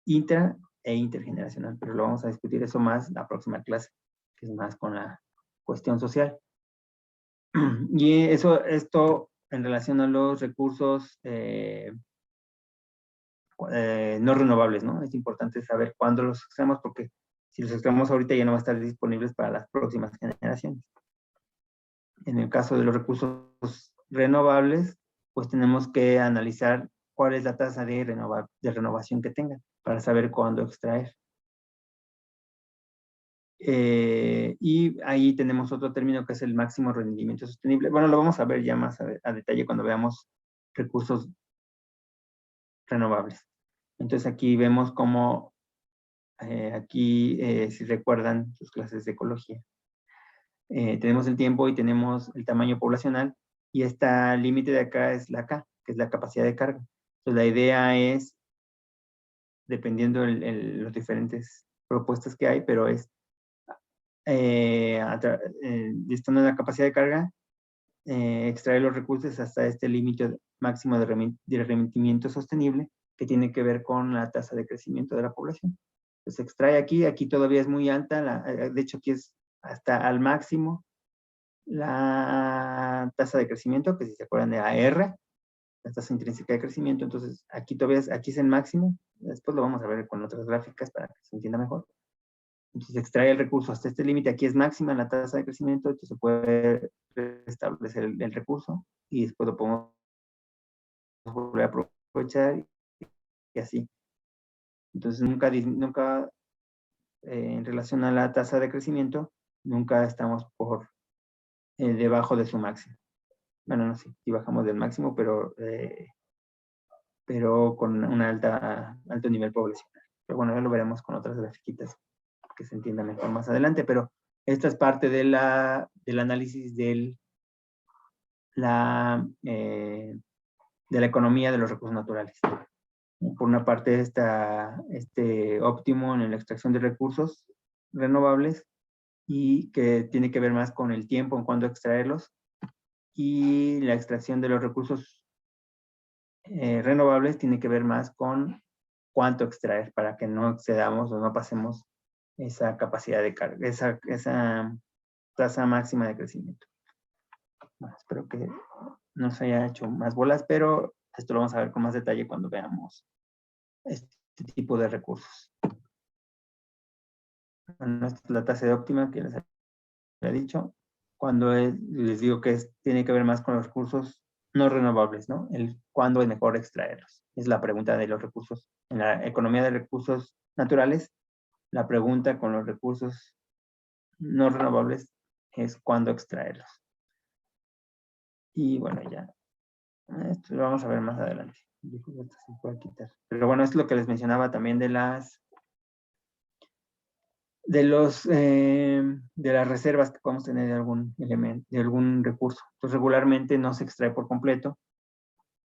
intra e intergeneracional, pero lo vamos a discutir eso más la próxima clase, que es más con la cuestión social. Y esto en relación a los recursos no renovables, ¿no? Es importante saber cuándo los extraemos, porque si los extraemos ahorita ya no van a estar disponibles para las próximas generaciones. En el caso de los recursos renovables, pues tenemos que analizar cuál es la tasa de renovación que tengan para saber cuándo extraer. Y ahí tenemos otro término que es el máximo rendimiento sostenible. Bueno, lo vamos a ver ya más a detalle cuando veamos recursos renovables. Entonces aquí vemos cómo, si recuerdan sus clases de ecología, tenemos el tiempo y tenemos el tamaño poblacional, y este límite de acá es la K, que es la capacidad de carga. Entonces la idea es, dependiendo de las diferentes propuestas que hay, pero es, estando en la capacidad de carga, extraer los recursos hasta este límite máximo de rendimiento sostenible, que tiene que ver con la tasa de crecimiento de la población. Entonces se extrae aquí todavía es muy alta, de hecho aquí es hasta al máximo la tasa de crecimiento, que si se acuerdan de AR, la tasa intrínseca de crecimiento. Entonces, aquí todavía aquí es el máximo. Después lo vamos a ver con otras gráficas para que se entienda mejor. Entonces, extrae el recurso hasta este límite. Aquí es máxima la tasa de crecimiento, entonces se puede establecer el recurso y después lo podemos volver a aprovechar y así. Entonces, nunca en relación a la tasa de crecimiento, nunca estamos por debajo de su máximo. Bueno, no sé, si bajamos del máximo, pero con un alto nivel poblacional. Pero bueno, ya lo veremos con otras grafiquitas que se entienda mejor más adelante, pero esta es parte del análisis de la economía de los recursos naturales. Por una parte está este óptimo en la extracción de recursos renovables y que tiene que ver más con el tiempo en cuándo extraerlos, y la extracción de los recursos renovables tiene que ver más con cuánto extraer para que no excedamos o no pasemos esa capacidad de carga, esa tasa máxima de crecimiento. Bueno, espero que no se haya hecho más bolas, pero esto lo vamos a ver con más detalle cuando veamos este tipo de recursos. Bueno, esta es la tasa de óptima que les había dicho. Cuando les digo que tiene que ver más con los recursos no renovables, ¿no? ¿Cuándo es mejor extraerlos? Es la pregunta de los recursos. En la economía de recursos naturales, la pregunta con los recursos no renovables es cuándo extraerlos. Y bueno, ya. Esto lo vamos a ver más adelante. Esto se puede quitar. Pero bueno, es lo que les mencionaba también de las reservas que podemos tener de algún elemento, de algún recurso. Entonces, regularmente no se extrae por completo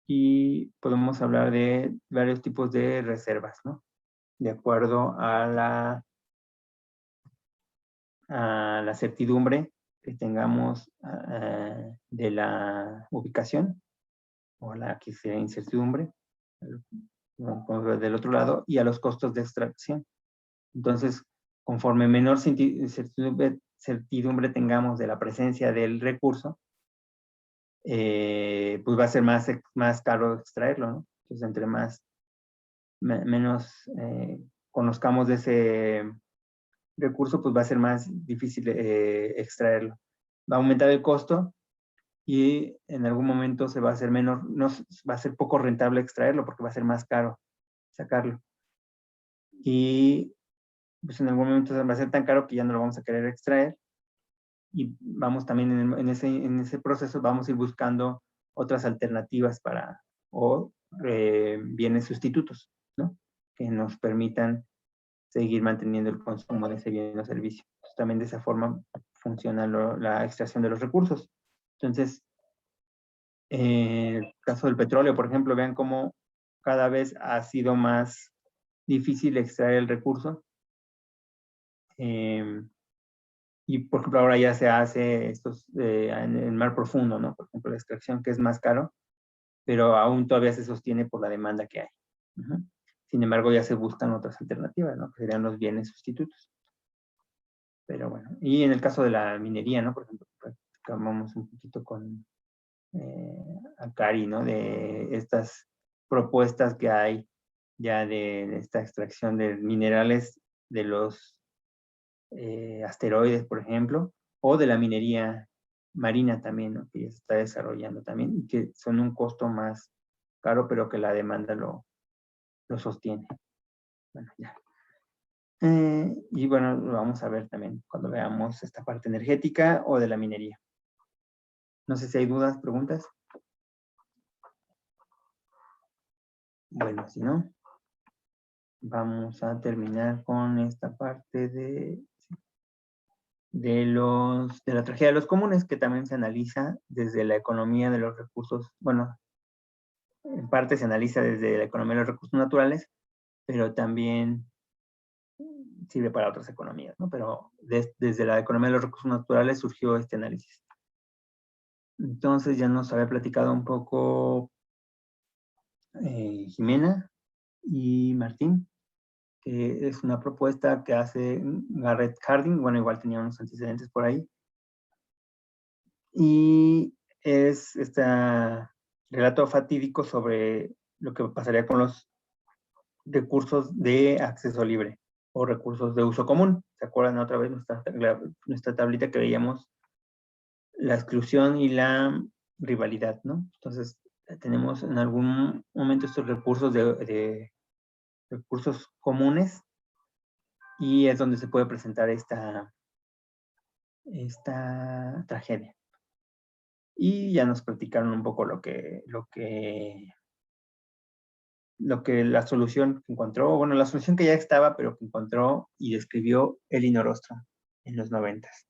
y podemos hablar de varios tipos de reservas, ¿no? De acuerdo a la certidumbre que tengamos de la ubicación, o la que sea incertidumbre, del otro lado, y a los costos de extracción. Entonces, conforme menor certidumbre tengamos de la presencia del recurso, pues va a ser más caro extraerlo, ¿no? Entonces, entre menos conozcamos de ese recurso, pues va a ser más difícil extraerlo. Va a aumentar el costo y en algún momento se va a hacer va a ser poco rentable extraerlo porque va a ser más caro sacarlo. Y pues en algún momento va a ser tan caro que ya no lo vamos a querer extraer, y vamos también en ese proceso vamos a ir buscando otras alternativas o bienes sustitutos, ¿no? Que nos permitan seguir manteniendo el consumo de ese bien o servicio. Entonces, también de esa forma funciona la extracción de los recursos. Entonces, en el caso del petróleo, por ejemplo, vean cómo cada vez ha sido más difícil extraer el recurso. Y, por ejemplo, ahora ya se hace en el mar profundo, ¿no? Por ejemplo, la extracción, que es más caro, pero aún todavía se sostiene por la demanda que hay. Sin embargo, ya se buscan otras alternativas, ¿no? Que serían los bienes sustitutos. Pero bueno, y en el caso de la minería, ¿no? Por ejemplo, platicamos un poquito con Akari, ¿no? De estas propuestas que hay ya de esta extracción de minerales de los asteroides, por ejemplo, o de la minería marina también, ¿no? Que ya se está desarrollando también y que son un costo más caro, pero que la demanda lo sostiene. Bueno, ya. Y bueno, lo vamos a ver también cuando veamos esta parte energética o de la minería. No sé si hay dudas, preguntas. Bueno, si no, vamos a terminar con esta parte de la tragedia de los comunes, que también se analiza desde la economía de los recursos, bueno, en parte se analiza desde la economía de los recursos naturales, pero también sirve para otras economías, ¿no? Pero desde la economía de los recursos naturales surgió este análisis. Entonces ya nos había platicado un poco Jimena y Martín, que es una propuesta que hace Garrett Hardin, bueno, igual tenía unos antecedentes por ahí, y es esta relato fatídico sobre lo que pasaría con los recursos de acceso libre o recursos de uso común. ¿Se acuerdan otra vez nuestra tablita que veíamos? La exclusión y la rivalidad, ¿no? Entonces, tenemos en algún momento estos recursos de recursos comunes y es donde se puede presentar esta tragedia. Y ya nos platicaron un poco la solución que encontró, bueno, la solución que ya estaba, pero que encontró y describió Elinor Ostrom en los 90s.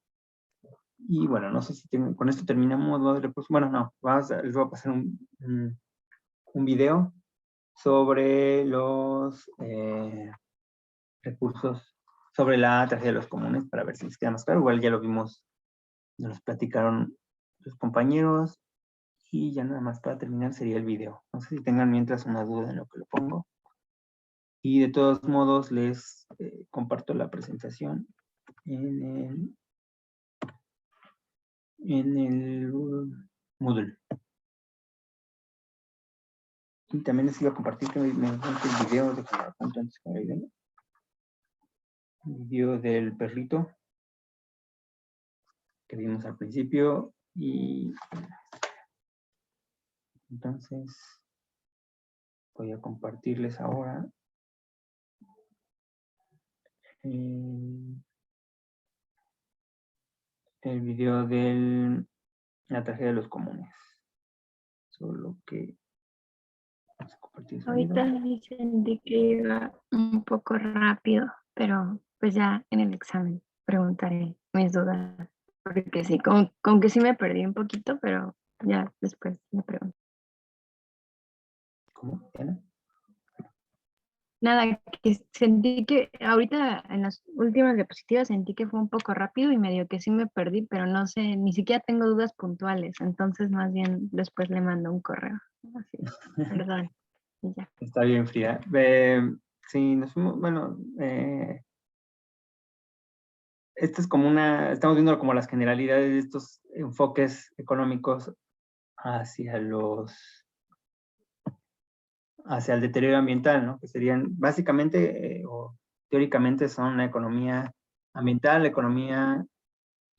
Y bueno, no sé si con esto terminamos. Bueno, no, les voy a pasar un video sobre los recursos, sobre la tragedia de los comunes, para ver si les queda más claro. Igual ya lo vimos, nos los platicaron los compañeros. Y ya nada más para terminar sería el video. No sé si tengan mientras una duda en lo que lo pongo. Y de todos modos les comparto la presentación en el Moodle. Y también les iba a compartir que me encontré el video de antes que me el video del perrito que vimos al principio. Y entonces voy a compartirles ahora el video de la tragedia de los comunes. Solo que vamos a compartir ese Ahorita video. sí sentí que iba un poco rápido, pero pues ya en el examen preguntaré mis dudas, porque sí, como que sí me perdí un poquito, pero ya después me pregunto. ¿Cómo, Diana? Nada, que sentí que ahorita en las últimas diapositivas sentí que fue un poco rápido y medio que sí me perdí, pero no sé, ni siquiera tengo dudas puntuales, entonces más bien después le mando un correo. Así, perdón. Y ya. Está bien, Frida. Sí, nos fuimos, bueno, esta es como estamos viendo como las generalidades de estos enfoques económicos hacia el deterioro ambiental, ¿no? Que serían básicamente o teóricamente son la economía ambiental, la economía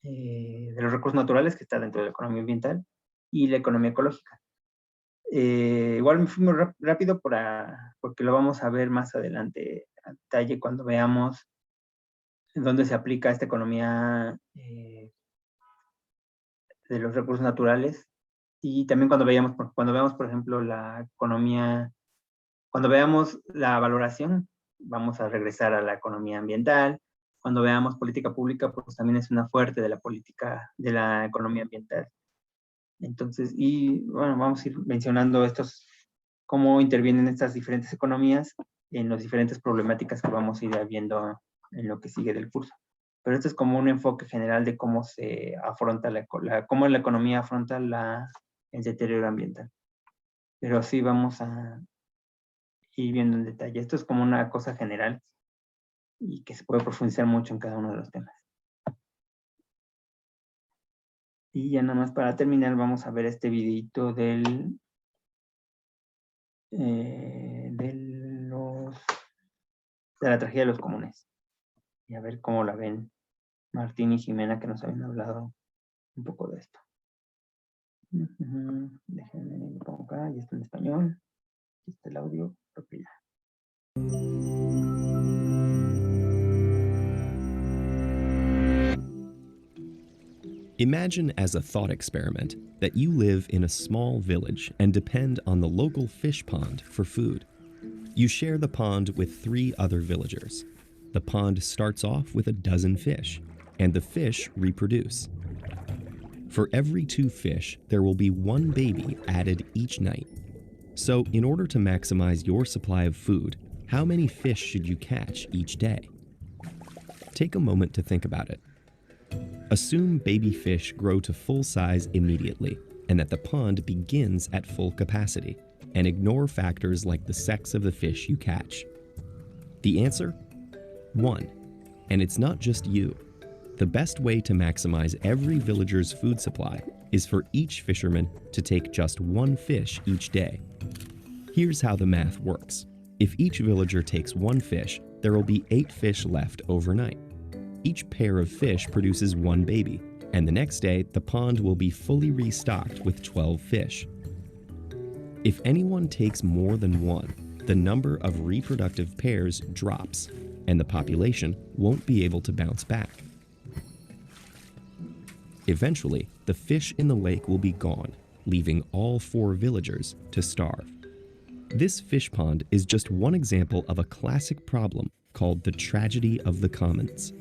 de los recursos naturales, que está dentro de la economía ambiental, y la economía ecológica. Igual me fui muy rápido porque lo vamos a ver más adelante a detalle cuando veamos en dónde se aplica esta economía de los recursos naturales, y también cuando veamos, por ejemplo, la economía, cuando veamos la valoración, vamos a regresar a la economía ambiental. Cuando veamos política pública, pues también es una fuerte de la política, de la economía ambiental. Entonces, y bueno, vamos a ir mencionando cómo intervienen estas diferentes economías en las diferentes problemáticas que vamos a ir viendo en lo que sigue del curso. Pero este es como un enfoque general de cómo se afronta cómo la economía afronta el deterioro ambiental. Pero sí vamos a ir viendo en detalle. Esto es como una cosa general y que se puede profundizar mucho en cada uno de los temas. Y ya nada más para terminar, vamos a ver este videito de la tragedia de los comunes. Y a ver cómo la ven Martín y Jimena, que nos habían hablado un poco de esto. Déjenme, lo pongo acá, ya está en español. Aquí está el audio, creo que ya. Imagine as a thought experiment that you live in a small village and depend on the local fish pond for food. You share the pond with 3 other villagers. The pond starts off with a dozen fish, and the fish reproduce. For every 2 fish, there will be 1 baby added each night. So, in order to maximize your supply of food, how many fish should you catch each day? Take a moment to think about it. Assume baby fish grow to full size immediately, and that the pond begins at full capacity, and ignore factors like the sex of the fish you catch. The answer? 1. And it's not just you. The best way to maximize every villager's food supply is for each fisherman to take just one fish each day. Here's how the math works. If each villager takes one fish, there will be 8 fish left overnight. Each pair of fish produces one baby, and the next day the pond will be fully restocked with 12 fish. If anyone takes more than one, the number of reproductive pairs drops, and the population won't be able to bounce back. Eventually, the fish in the lake will be gone, leaving all 4 villagers to starve. This fish pond is just one example of a classic problem called the tragedy of the commons.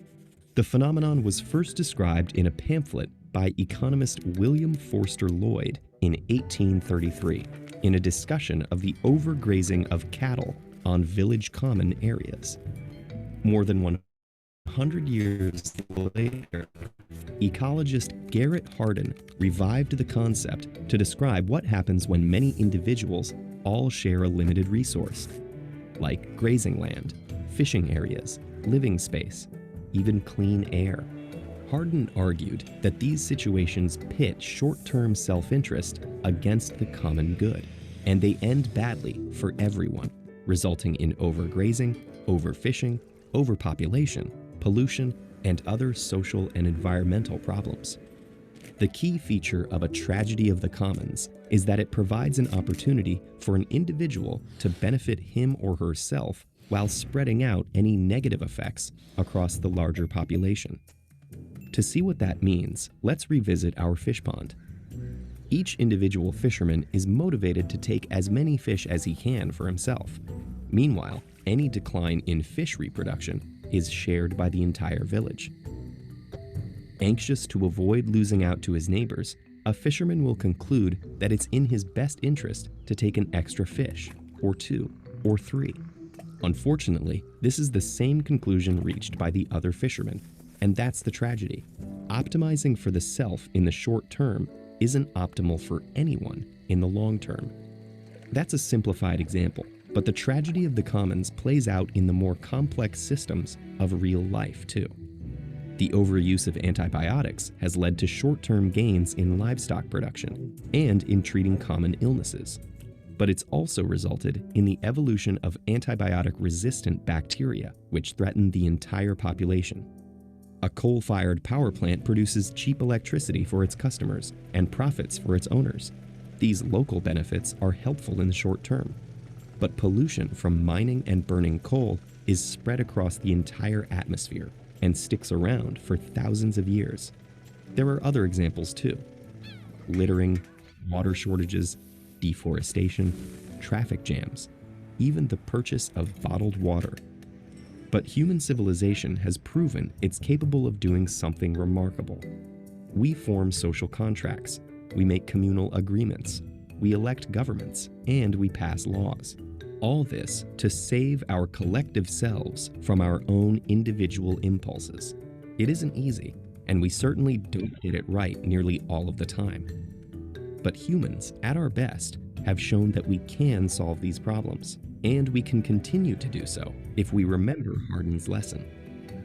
The phenomenon was first described in a pamphlet by economist William Forster Lloyd in 1833 in a discussion of the overgrazing of cattle on village common areas. More than 100 years later, ecologist Garrett Hardin revived the concept to describe what happens when many individuals all share a limited resource, like grazing land, fishing areas, living space, even clean air. Hardin argued that these situations pit short-term self-interest against the common good, and they end badly for everyone, resulting in overgrazing, overfishing, overpopulation, pollution, and other social and environmental problems. The key feature of a tragedy of the commons is that it provides an opportunity for an individual to benefit him or herself while spreading out any negative effects across the larger population. To see what that means, let's revisit our fish pond. Each individual fisherman is motivated to take as many fish as he can for himself. Meanwhile, any decline in fish reproduction is shared by the entire village. Anxious to avoid losing out to his neighbors, a fisherman will conclude that it's in his best interest to take an extra fish, or 2, or 3. Unfortunately, this is the same conclusion reached by the other fishermen, and that's the tragedy. Optimizing for the self in the short term isn't optimal for anyone in the long term. That's a simplified example, but the tragedy of the commons plays out in the more complex systems of real life too. The overuse of antibiotics has led to short-term gains in livestock production and in treating common illnesses. But it's also resulted in the evolution of antibiotic-resistant bacteria, which threaten the entire population. A coal-fired power plant produces cheap electricity for its customers and profits for its owners. These local benefits are helpful in the short term. But pollution from mining and burning coal is spread across the entire atmosphere and sticks around for thousands of years. There are other examples too. Littering, water shortages, deforestation, traffic jams, even the purchase of bottled water. But human civilization has proven it's capable of doing something remarkable. We form social contracts, we make communal agreements, we elect governments, and we pass laws. All this to save our collective selves from our own individual impulses. It isn't easy, and we certainly don't get it right nearly all of the time. But humans, at our best, have shown that we can solve these problems, and we can continue to do so if we remember Hardin's lesson.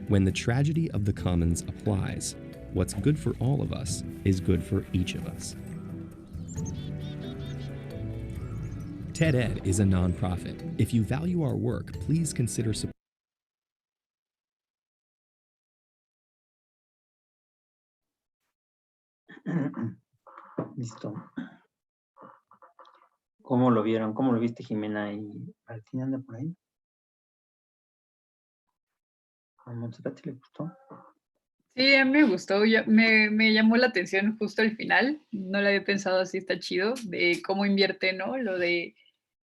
When the tragedy of the commons applies, what's good for all of us is good for each of us. TED Ed is a nonprofit. If you value our work, please consider supporting. Listo. ¿Cómo lo vieron? ¿Cómo lo viste, Jimena? ¿Y Martín anda por ahí? ¿A Montserrat le gustó? Sí, a mí me gustó, me llamó la atención justo el final, no lo había pensado así, está chido, de cómo invierte, ¿no? Lo de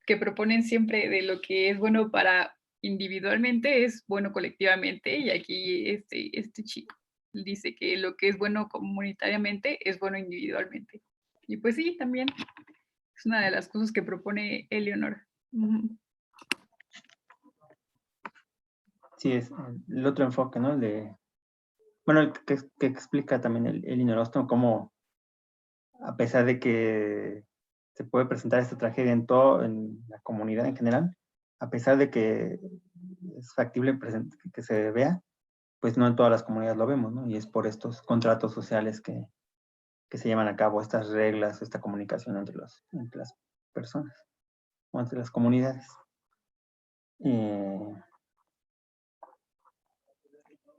que proponen siempre de lo que es bueno para individualmente es bueno colectivamente, y aquí este chico dice que lo que es bueno comunitariamente es bueno individualmente. Y pues sí, también es una de las cosas que propone Eleonor. Sí, es el otro enfoque, ¿no? El de, bueno, el que explica también el Inorosto, cómo a pesar de que se puede presentar esta tragedia en la comunidad en general, a pesar de que es factible que se vea, pues no en todas las comunidades lo vemos, ¿no? Y es por estos contratos sociales que que se llevan a cabo estas reglas, esta comunicación entre las personas o entre las comunidades.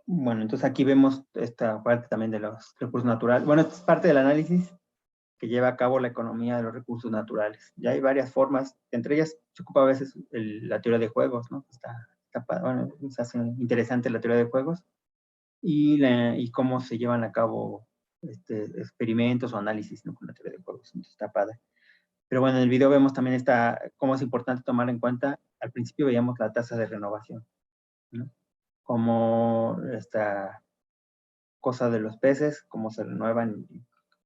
Bueno, entonces aquí vemos esta parte también de los recursos naturales. Bueno, esta es parte del análisis que lleva a cabo la economía de los recursos naturales. Ya hay varias formas, entre ellas se ocupa a veces la teoría de juegos, ¿no? Bueno, se hace interesante la teoría de juegos y cómo se llevan a cabo experimentos o análisis, ¿no? Con la teoría de juegos. Entonces está padre. Pero bueno, en el video vemos también cómo es importante tomar en cuenta, al principio veíamos la tasa de renovación, ¿no? Como esta cosa de los peces, cómo se renuevan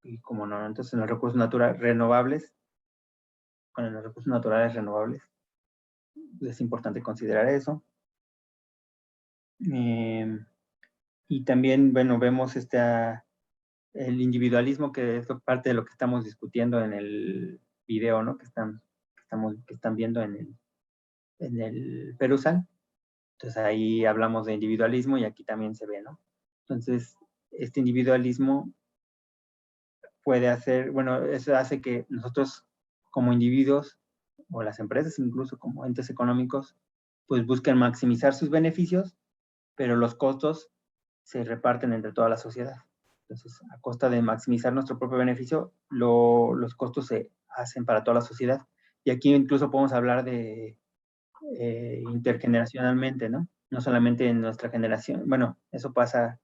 y cómo no. Entonces, en los recursos naturales renovables, es importante considerar eso. Y también, bueno, vemos el individualismo, que es parte de lo que estamos discutiendo en el video, ¿no? Que están viendo en el Perusal. Entonces ahí hablamos de individualismo y aquí también se ve, ¿no? Entonces, este individualismo puede hacer, bueno, eso hace que nosotros como individuos o las empresas incluso como entes económicos, pues busquen maximizar sus beneficios, pero los costos se reparten entre toda la sociedad. Entonces, a costa de maximizar nuestro propio beneficio, los costos se hacen para toda la sociedad. Y aquí incluso podemos hablar de intergeneracionalmente, ¿no? No solamente en nuestra generación. Bueno, eso pasa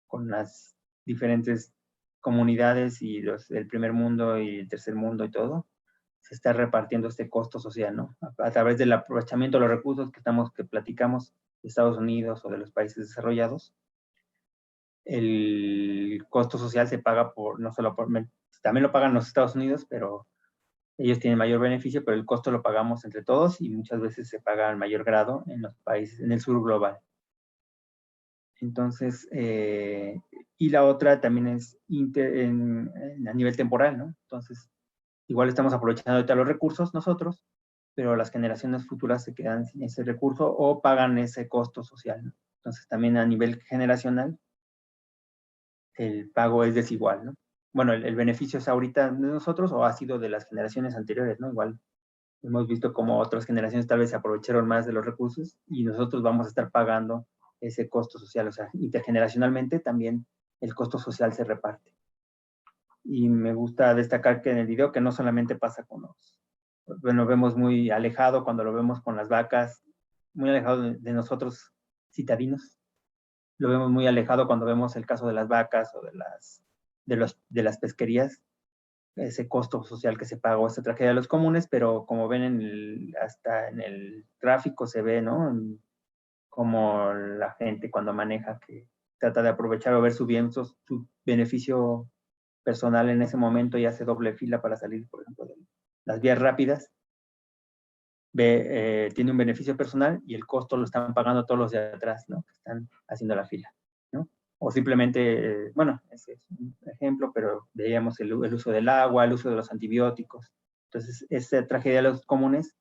con las diferentes comunidades y el primer mundo y el tercer mundo y todo. Se está repartiendo este costo social, ¿no? A través del aprovechamiento de los recursos que platicamos de Estados Unidos o de los países desarrollados. El costo social se paga no solo también lo pagan los Estados Unidos, pero ellos tienen mayor beneficio, pero el costo lo pagamos entre todos y muchas veces se paga en mayor grado en los países, en el sur global. Entonces, y la otra también es a nivel temporal, ¿no? Entonces, igual estamos aprovechando ahorita los recursos nosotros, pero las generaciones futuras se quedan sin ese recurso o pagan ese costo social, ¿no? Entonces, también a nivel generacional, el pago es desigual, ¿no? Bueno, el beneficio es ahorita de nosotros o ha sido de las generaciones anteriores, ¿no? Igual hemos visto cómo otras generaciones tal vez se aprovecharon más de los recursos y nosotros vamos a estar pagando ese costo social, o sea, intergeneracionalmente también el costo social se reparte. Y me gusta destacar que en el video que no solamente pasa bueno, vemos muy alejado cuando lo vemos con las vacas, muy alejado de nosotros citadinos. Lo vemos muy alejado cuando vemos el caso de las vacas o de las pesquerías, ese costo social que se pagó, esta tragedia de los comunes, pero como ven hasta en el tráfico se ve, ¿no? Como la gente cuando maneja que trata de aprovechar o ver su beneficio personal en ese momento y hace doble fila para salir, por ejemplo, de las vías rápidas, tiene un beneficio personal y el costo lo están pagando todos los de atrás, ¿no? Que están haciendo la fila, ¿no? O simplemente, bueno, ese es un ejemplo, pero veíamos el uso del agua, el uso de los antibióticos. Entonces, esta tragedia de los comunes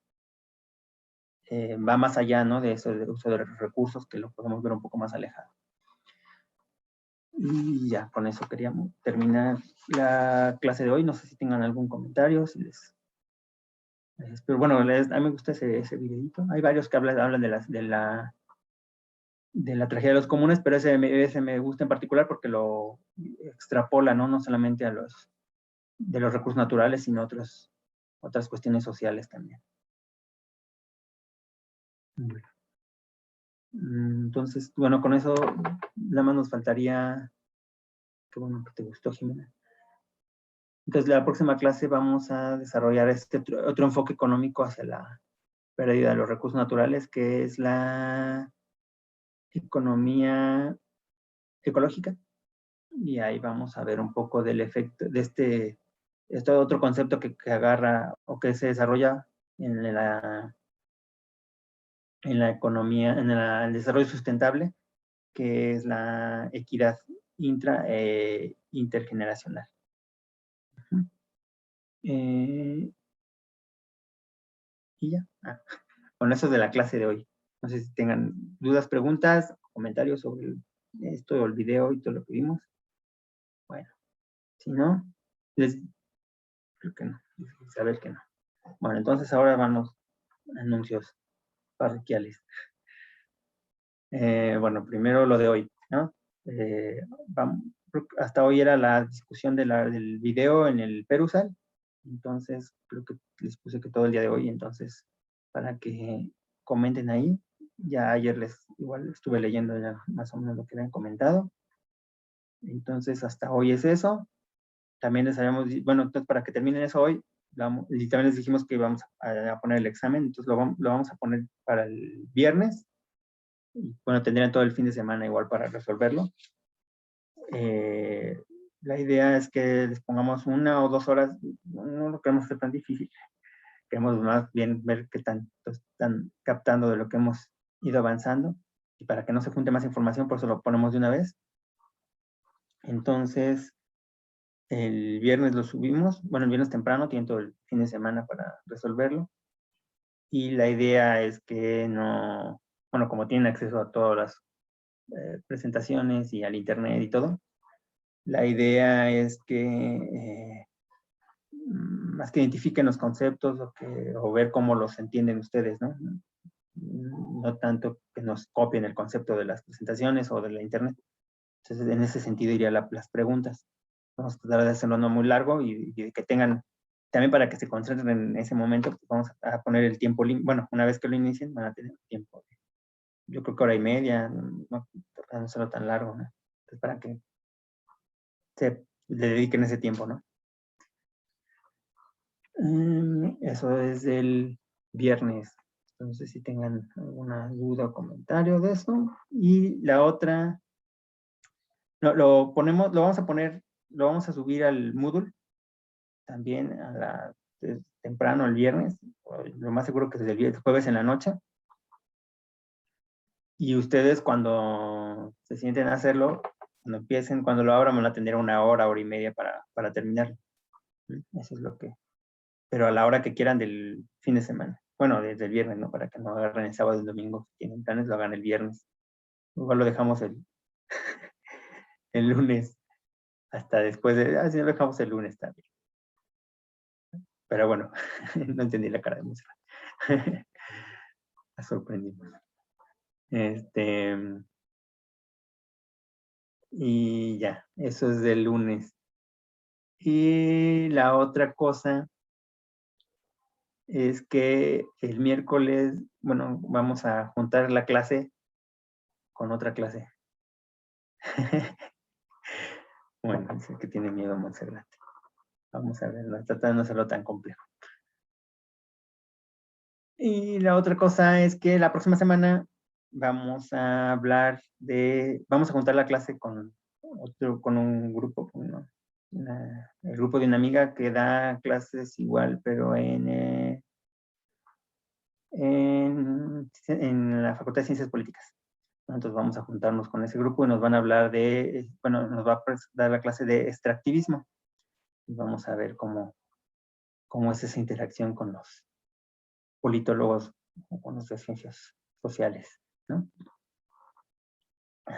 va más allá, ¿no? De eso, del uso de los recursos, que lo podemos ver un poco más alejado. Y ya, con eso queríamos terminar la clase de hoy. No sé si tengan algún comentario, pero bueno, a mí me gusta ese videito. Hay varios que hablan de la tragedia de los comunes, pero ese me gusta en particular porque lo extrapola, ¿no? No solamente de los recursos naturales, sino otras cuestiones sociales también. Bueno. Entonces, bueno, con eso nada más nos faltaría, qué bueno que te gustó, Jimena. Entonces, la próxima clase vamos a desarrollar otro enfoque económico hacia la pérdida de los recursos naturales, que es la economía ecológica. Y ahí vamos a ver un poco del efecto de este otro concepto que agarra o que se desarrolla en la economía, en el desarrollo sustentable, que es la equidad intergeneracional. Y ya. Bueno, eso es de la clase de hoy. No sé si tengan dudas, preguntas, comentarios sobre esto, el video y todo lo que vimos. Bueno, si no, Creo que no. Dice Isabel que no. Bueno, entonces ahora vamos a anuncios parroquiales. Bueno, primero lo de hoy, ¿no? Hasta hoy era la discusión del video en el Perusal. Entonces, creo que les puse que todo el día de hoy, entonces, para que comenten ahí. Ya ayer igual estuve leyendo ya más o menos lo que habían comentado. Entonces, hasta hoy es eso. También les habíamos, bueno, entonces para que terminen eso hoy, y también les dijimos que íbamos a poner el examen, entonces lo vamos a poner para el viernes. Y bueno, tendrían todo el fin de semana igual para resolverlo. La idea es que les pongamos 1 o 2 horas, no lo queremos hacer tan difícil, queremos más bien ver qué están captando de lo que hemos ido avanzando, y para que no se junte más información, por eso lo ponemos de una vez. Entonces, el viernes lo subimos, bueno, el viernes temprano, tienen todo el fin de semana para resolverlo, y la idea es que no, bueno, como tienen acceso a todas las presentaciones y al internet y todo, la idea es que más que identifiquen los conceptos o ver cómo los entienden ustedes, ¿no? No tanto que nos copien el concepto de las presentaciones o de la internet. Entonces, en ese sentido iría las preguntas. Vamos a tratar de hacerlo no muy largo y que tengan, también para que se concentren en ese momento, pues vamos a poner el tiempo, bueno, una vez que lo inicien, van a tener tiempo. Yo creo que 1:30, no será tan largo, ¿no? Entonces, para que le dediquen ese tiempo, ¿no? Eso es el viernes. Entonces, si tengan alguna duda o comentario de eso. Y la otra, lo vamos a subir al Moodle también temprano el viernes, lo más seguro que es el jueves en la noche. Y ustedes cuando se sienten a hacerlo, cuando lo abran, van a tener 1 hora, 1:30 para terminarlo. Eso es lo que... Pero a la hora que quieran del fin de semana. Bueno, desde el viernes, ¿no? Para que no agarren el sábado y el domingo. Si tienen planes, lo hagan el viernes. Igual lo dejamos el lunes. Hasta después si no lo dejamos el lunes también. Pero bueno, no entendí la cara de música. La sorprendimos. Y ya, eso es del lunes. Y la otra cosa es que el miércoles, bueno, vamos a juntar la clase con otra clase. Bueno, dice que tiene miedo a Montserrat. Vamos a ver, tratar de no hacerlo tan complejo. Y la otra cosa es que la próxima semana vamos a juntar la clase con un grupo, el grupo de una amiga que da clases igual, pero en la Facultad de Ciencias Políticas. Entonces vamos a juntarnos con ese grupo y nos van a hablar nos va a dar la clase de extractivismo. Y vamos a ver cómo es esa interacción con los politólogos o con nuestras ciencias sociales, ¿no?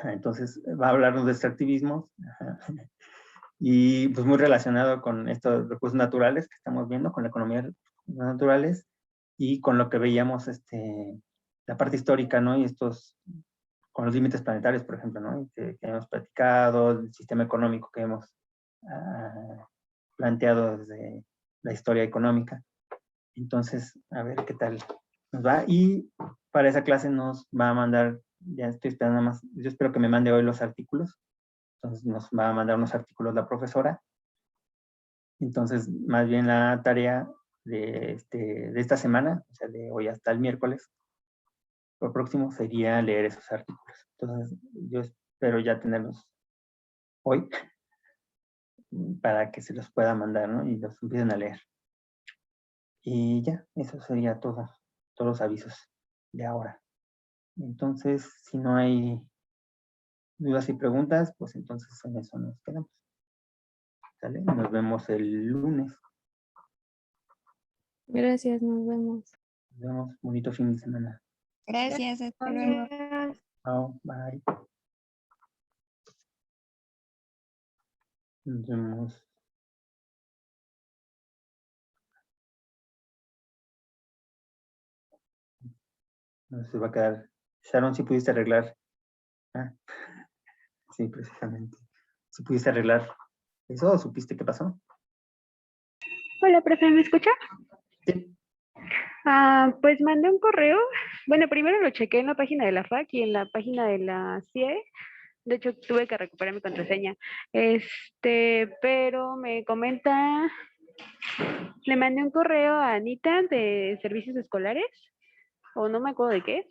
Entonces va a hablarnos de extractivismo y pues muy relacionado con estos recursos naturales que estamos viendo, con la economía de recursos naturales y con lo que veíamos, la parte histórica, ¿no? Y con los límites planetarios, por ejemplo, ¿no? Que hemos platicado, el sistema económico que hemos planteado desde la historia económica. Entonces, a ver qué tal nos va. Y para esa clase nos va a mandar, ya estoy esperando más, yo espero que me mande hoy los artículos. Entonces nos va a mandar unos artículos la profesora. Entonces, más bien la tarea de esta semana, o sea, de hoy hasta el miércoles, lo próximo sería leer esos artículos. Entonces, yo espero ya tenerlos hoy para que se los pueda mandar, ¿no? Y los empiecen a leer. Y ya, eso sería todos los avisos de ahora. Entonces, si no hay dudas y preguntas, pues entonces en eso nos quedamos. ¿Sale? Nos vemos el lunes. Gracias, nos vemos. Nos vemos. Bonito fin de semana. Gracias, hasta luego. Chao, bye. Nos vemos. No se va a quedar. Sharon, si pudiste arreglar. Ah, sí, precisamente. Si pudiste arreglar eso, ¿o supiste qué pasó? Hola, profe, ¿me escucha? Sí. Pues mandé un correo. Bueno, primero lo chequé en la página de la FAC y en la página de la CIE. De hecho, tuve que recuperar mi contraseña. Pero me comenta, le mandé un correo a Anita de Servicios Escolares, o no me acuerdo de qué,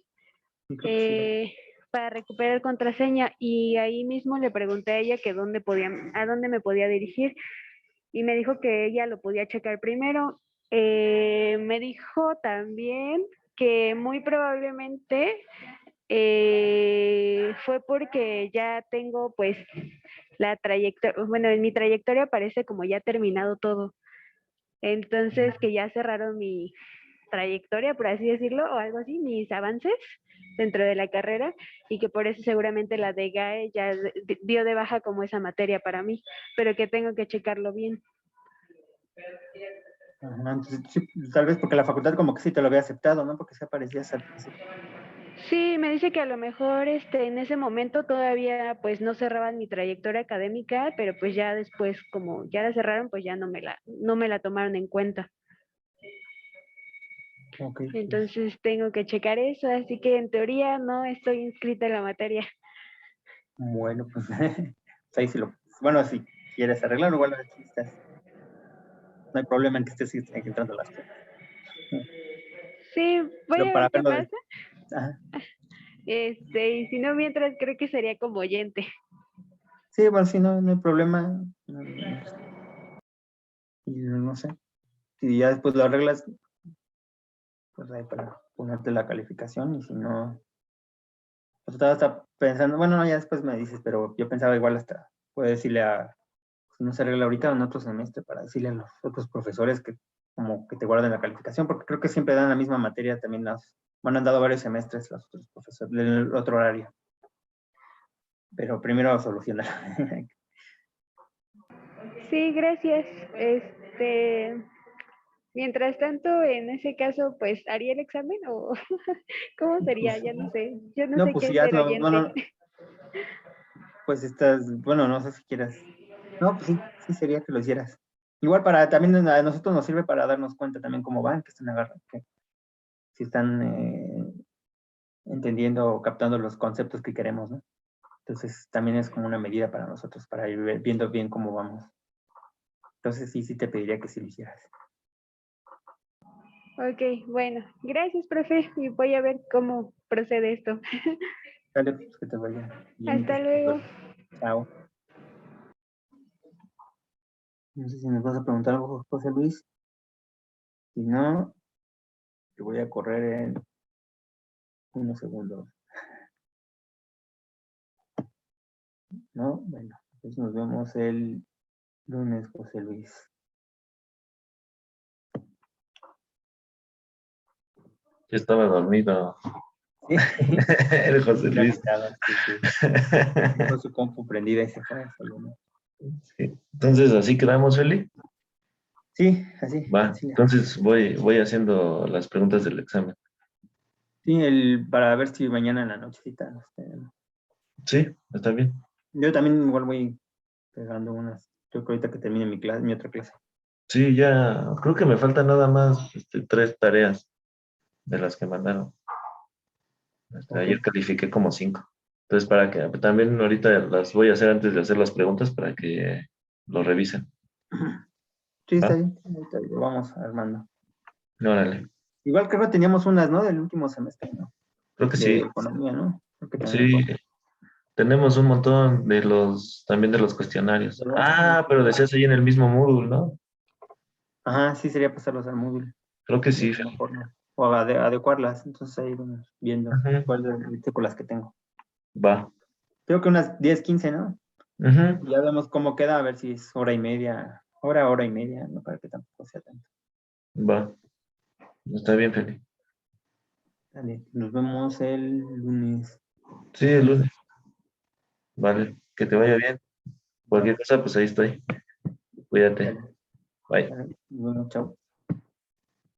Sí, creo que sí. para recuperar contraseña. Y ahí mismo le pregunté a ella que a dónde me podía dirigir. Y me dijo que ella lo podía checar primero. Me dijo también que muy probablemente fue porque ya tengo pues la trayectoria, bueno, en mi trayectoria parece como ya terminado todo. Entonces que ya cerraron mi trayectoria, por así decirlo, o algo así, mis avances dentro de la carrera, y que por eso seguramente la DGAE ya dio de baja como esa materia para mí, pero que tengo que checarlo bien. Ajá, entonces, sí, tal vez porque la facultad como que sí te lo había aceptado, ¿no? Porque se aparecía al principio. Sí, me dice que a lo mejor en ese momento todavía pues no cerraban mi trayectoria académica, pero pues ya después como ya la cerraron, pues ya no me la tomaron en cuenta. Ok, pues, Entonces tengo que checar eso, así que en teoría no estoy inscrita en la materia. bueno, pues ahí sí lo. Bueno, si quieres arreglarlo, igual aquí estás. No hay problema en que estés entrando a las clases. Sí, voy Pero a para ver qué verlo de. pasa. Ajá. Y si no, mientras creo que sería como oyente. Sí, bueno, sí, no hay problema. Y no sé. Si ya después lo arreglas, pues ahí para ponerte la calificación. Y si no, pues estaba hasta pensando, bueno, no, ya después me dices, pero yo pensaba igual hasta, puedo decirle si no se arregla ahorita en otro semestre, para decirle a los otros profesores que como que te guarden la calificación, porque creo que siempre dan la misma materia, también bueno, han dado varios semestres los otros profesores, del otro horario. Pero primero solucionar. Sí, gracias. Mientras tanto, en ese caso, pues, ¿haría el examen o cómo sería? Pues, Ya no sé. Yo no no, sé pues qué si ya hacer no, oyente. bueno, pues bueno, no sé si quieras. No, pues sí sería que lo hicieras. Igual también a nosotros nos sirve para darnos cuenta también cómo van, que están agarrando, que si están entendiendo o captando los conceptos que queremos, ¿no? Entonces también es como una medida para nosotros, para ir viendo bien cómo vamos. Entonces sí te pediría que sí lo hicieras. Ok, bueno. Gracias, profe. Y voy a ver cómo procede esto. Dale, pues que te vaya bien y que Hasta estés luego. bien. Chao. No sé si me vas a preguntar algo, José Luis. Si no, te voy a correr en unos segundos. ¿No? Bueno, pues nos vemos el lunes, José Luis. Yo estaba dormido. Sí. El José Luis. Dejó su compu prendida y se fue solo, ¿no? Sí. Entonces, ¿así quedamos, Feli? Sí, así. Va, entonces voy haciendo las preguntas del examen. Sí, para ver si mañana en la nochecita. Sí, está bien. Yo también igual voy pegando unas. Yo creo que ahorita que termine mi otra clase. Sí, ya creo que me faltan nada más 3 tareas de las que mandaron. Ayer califiqué como 5. Entonces, para que también ahorita las voy a hacer antes de hacer las preguntas para que lo revisen. Sí, está ¿Va? bien. Ahorita lo vamos armando. Órale. Igual creo que teníamos unas, ¿no? Del último semestre, ¿no? Creo que De sí. economía, ¿no? Creo que también Sí, tenemos un montón también de los cuestionarios. Pero decías ahí en el mismo módulo, ¿no? Ajá, sí sería pasarlos al módulo. Creo que De sí, alguna Feli. forma. O adecuarlas. Entonces ahí vamos viendo Ajá. cuál con las que tengo. Va. Creo que unas 10, 15, ¿no? Ujú. Ya vemos cómo queda, a ver si es hora y media, hora y media, no para que tampoco sea tanto. Va. Está bien, Feli. Dale, nos vemos el lunes. Sí, el lunes. Vale. Que te vaya bien. Cualquier cosa, pues ahí estoy. Cuídate. Dale, Bye. dale, nos vemos, chao.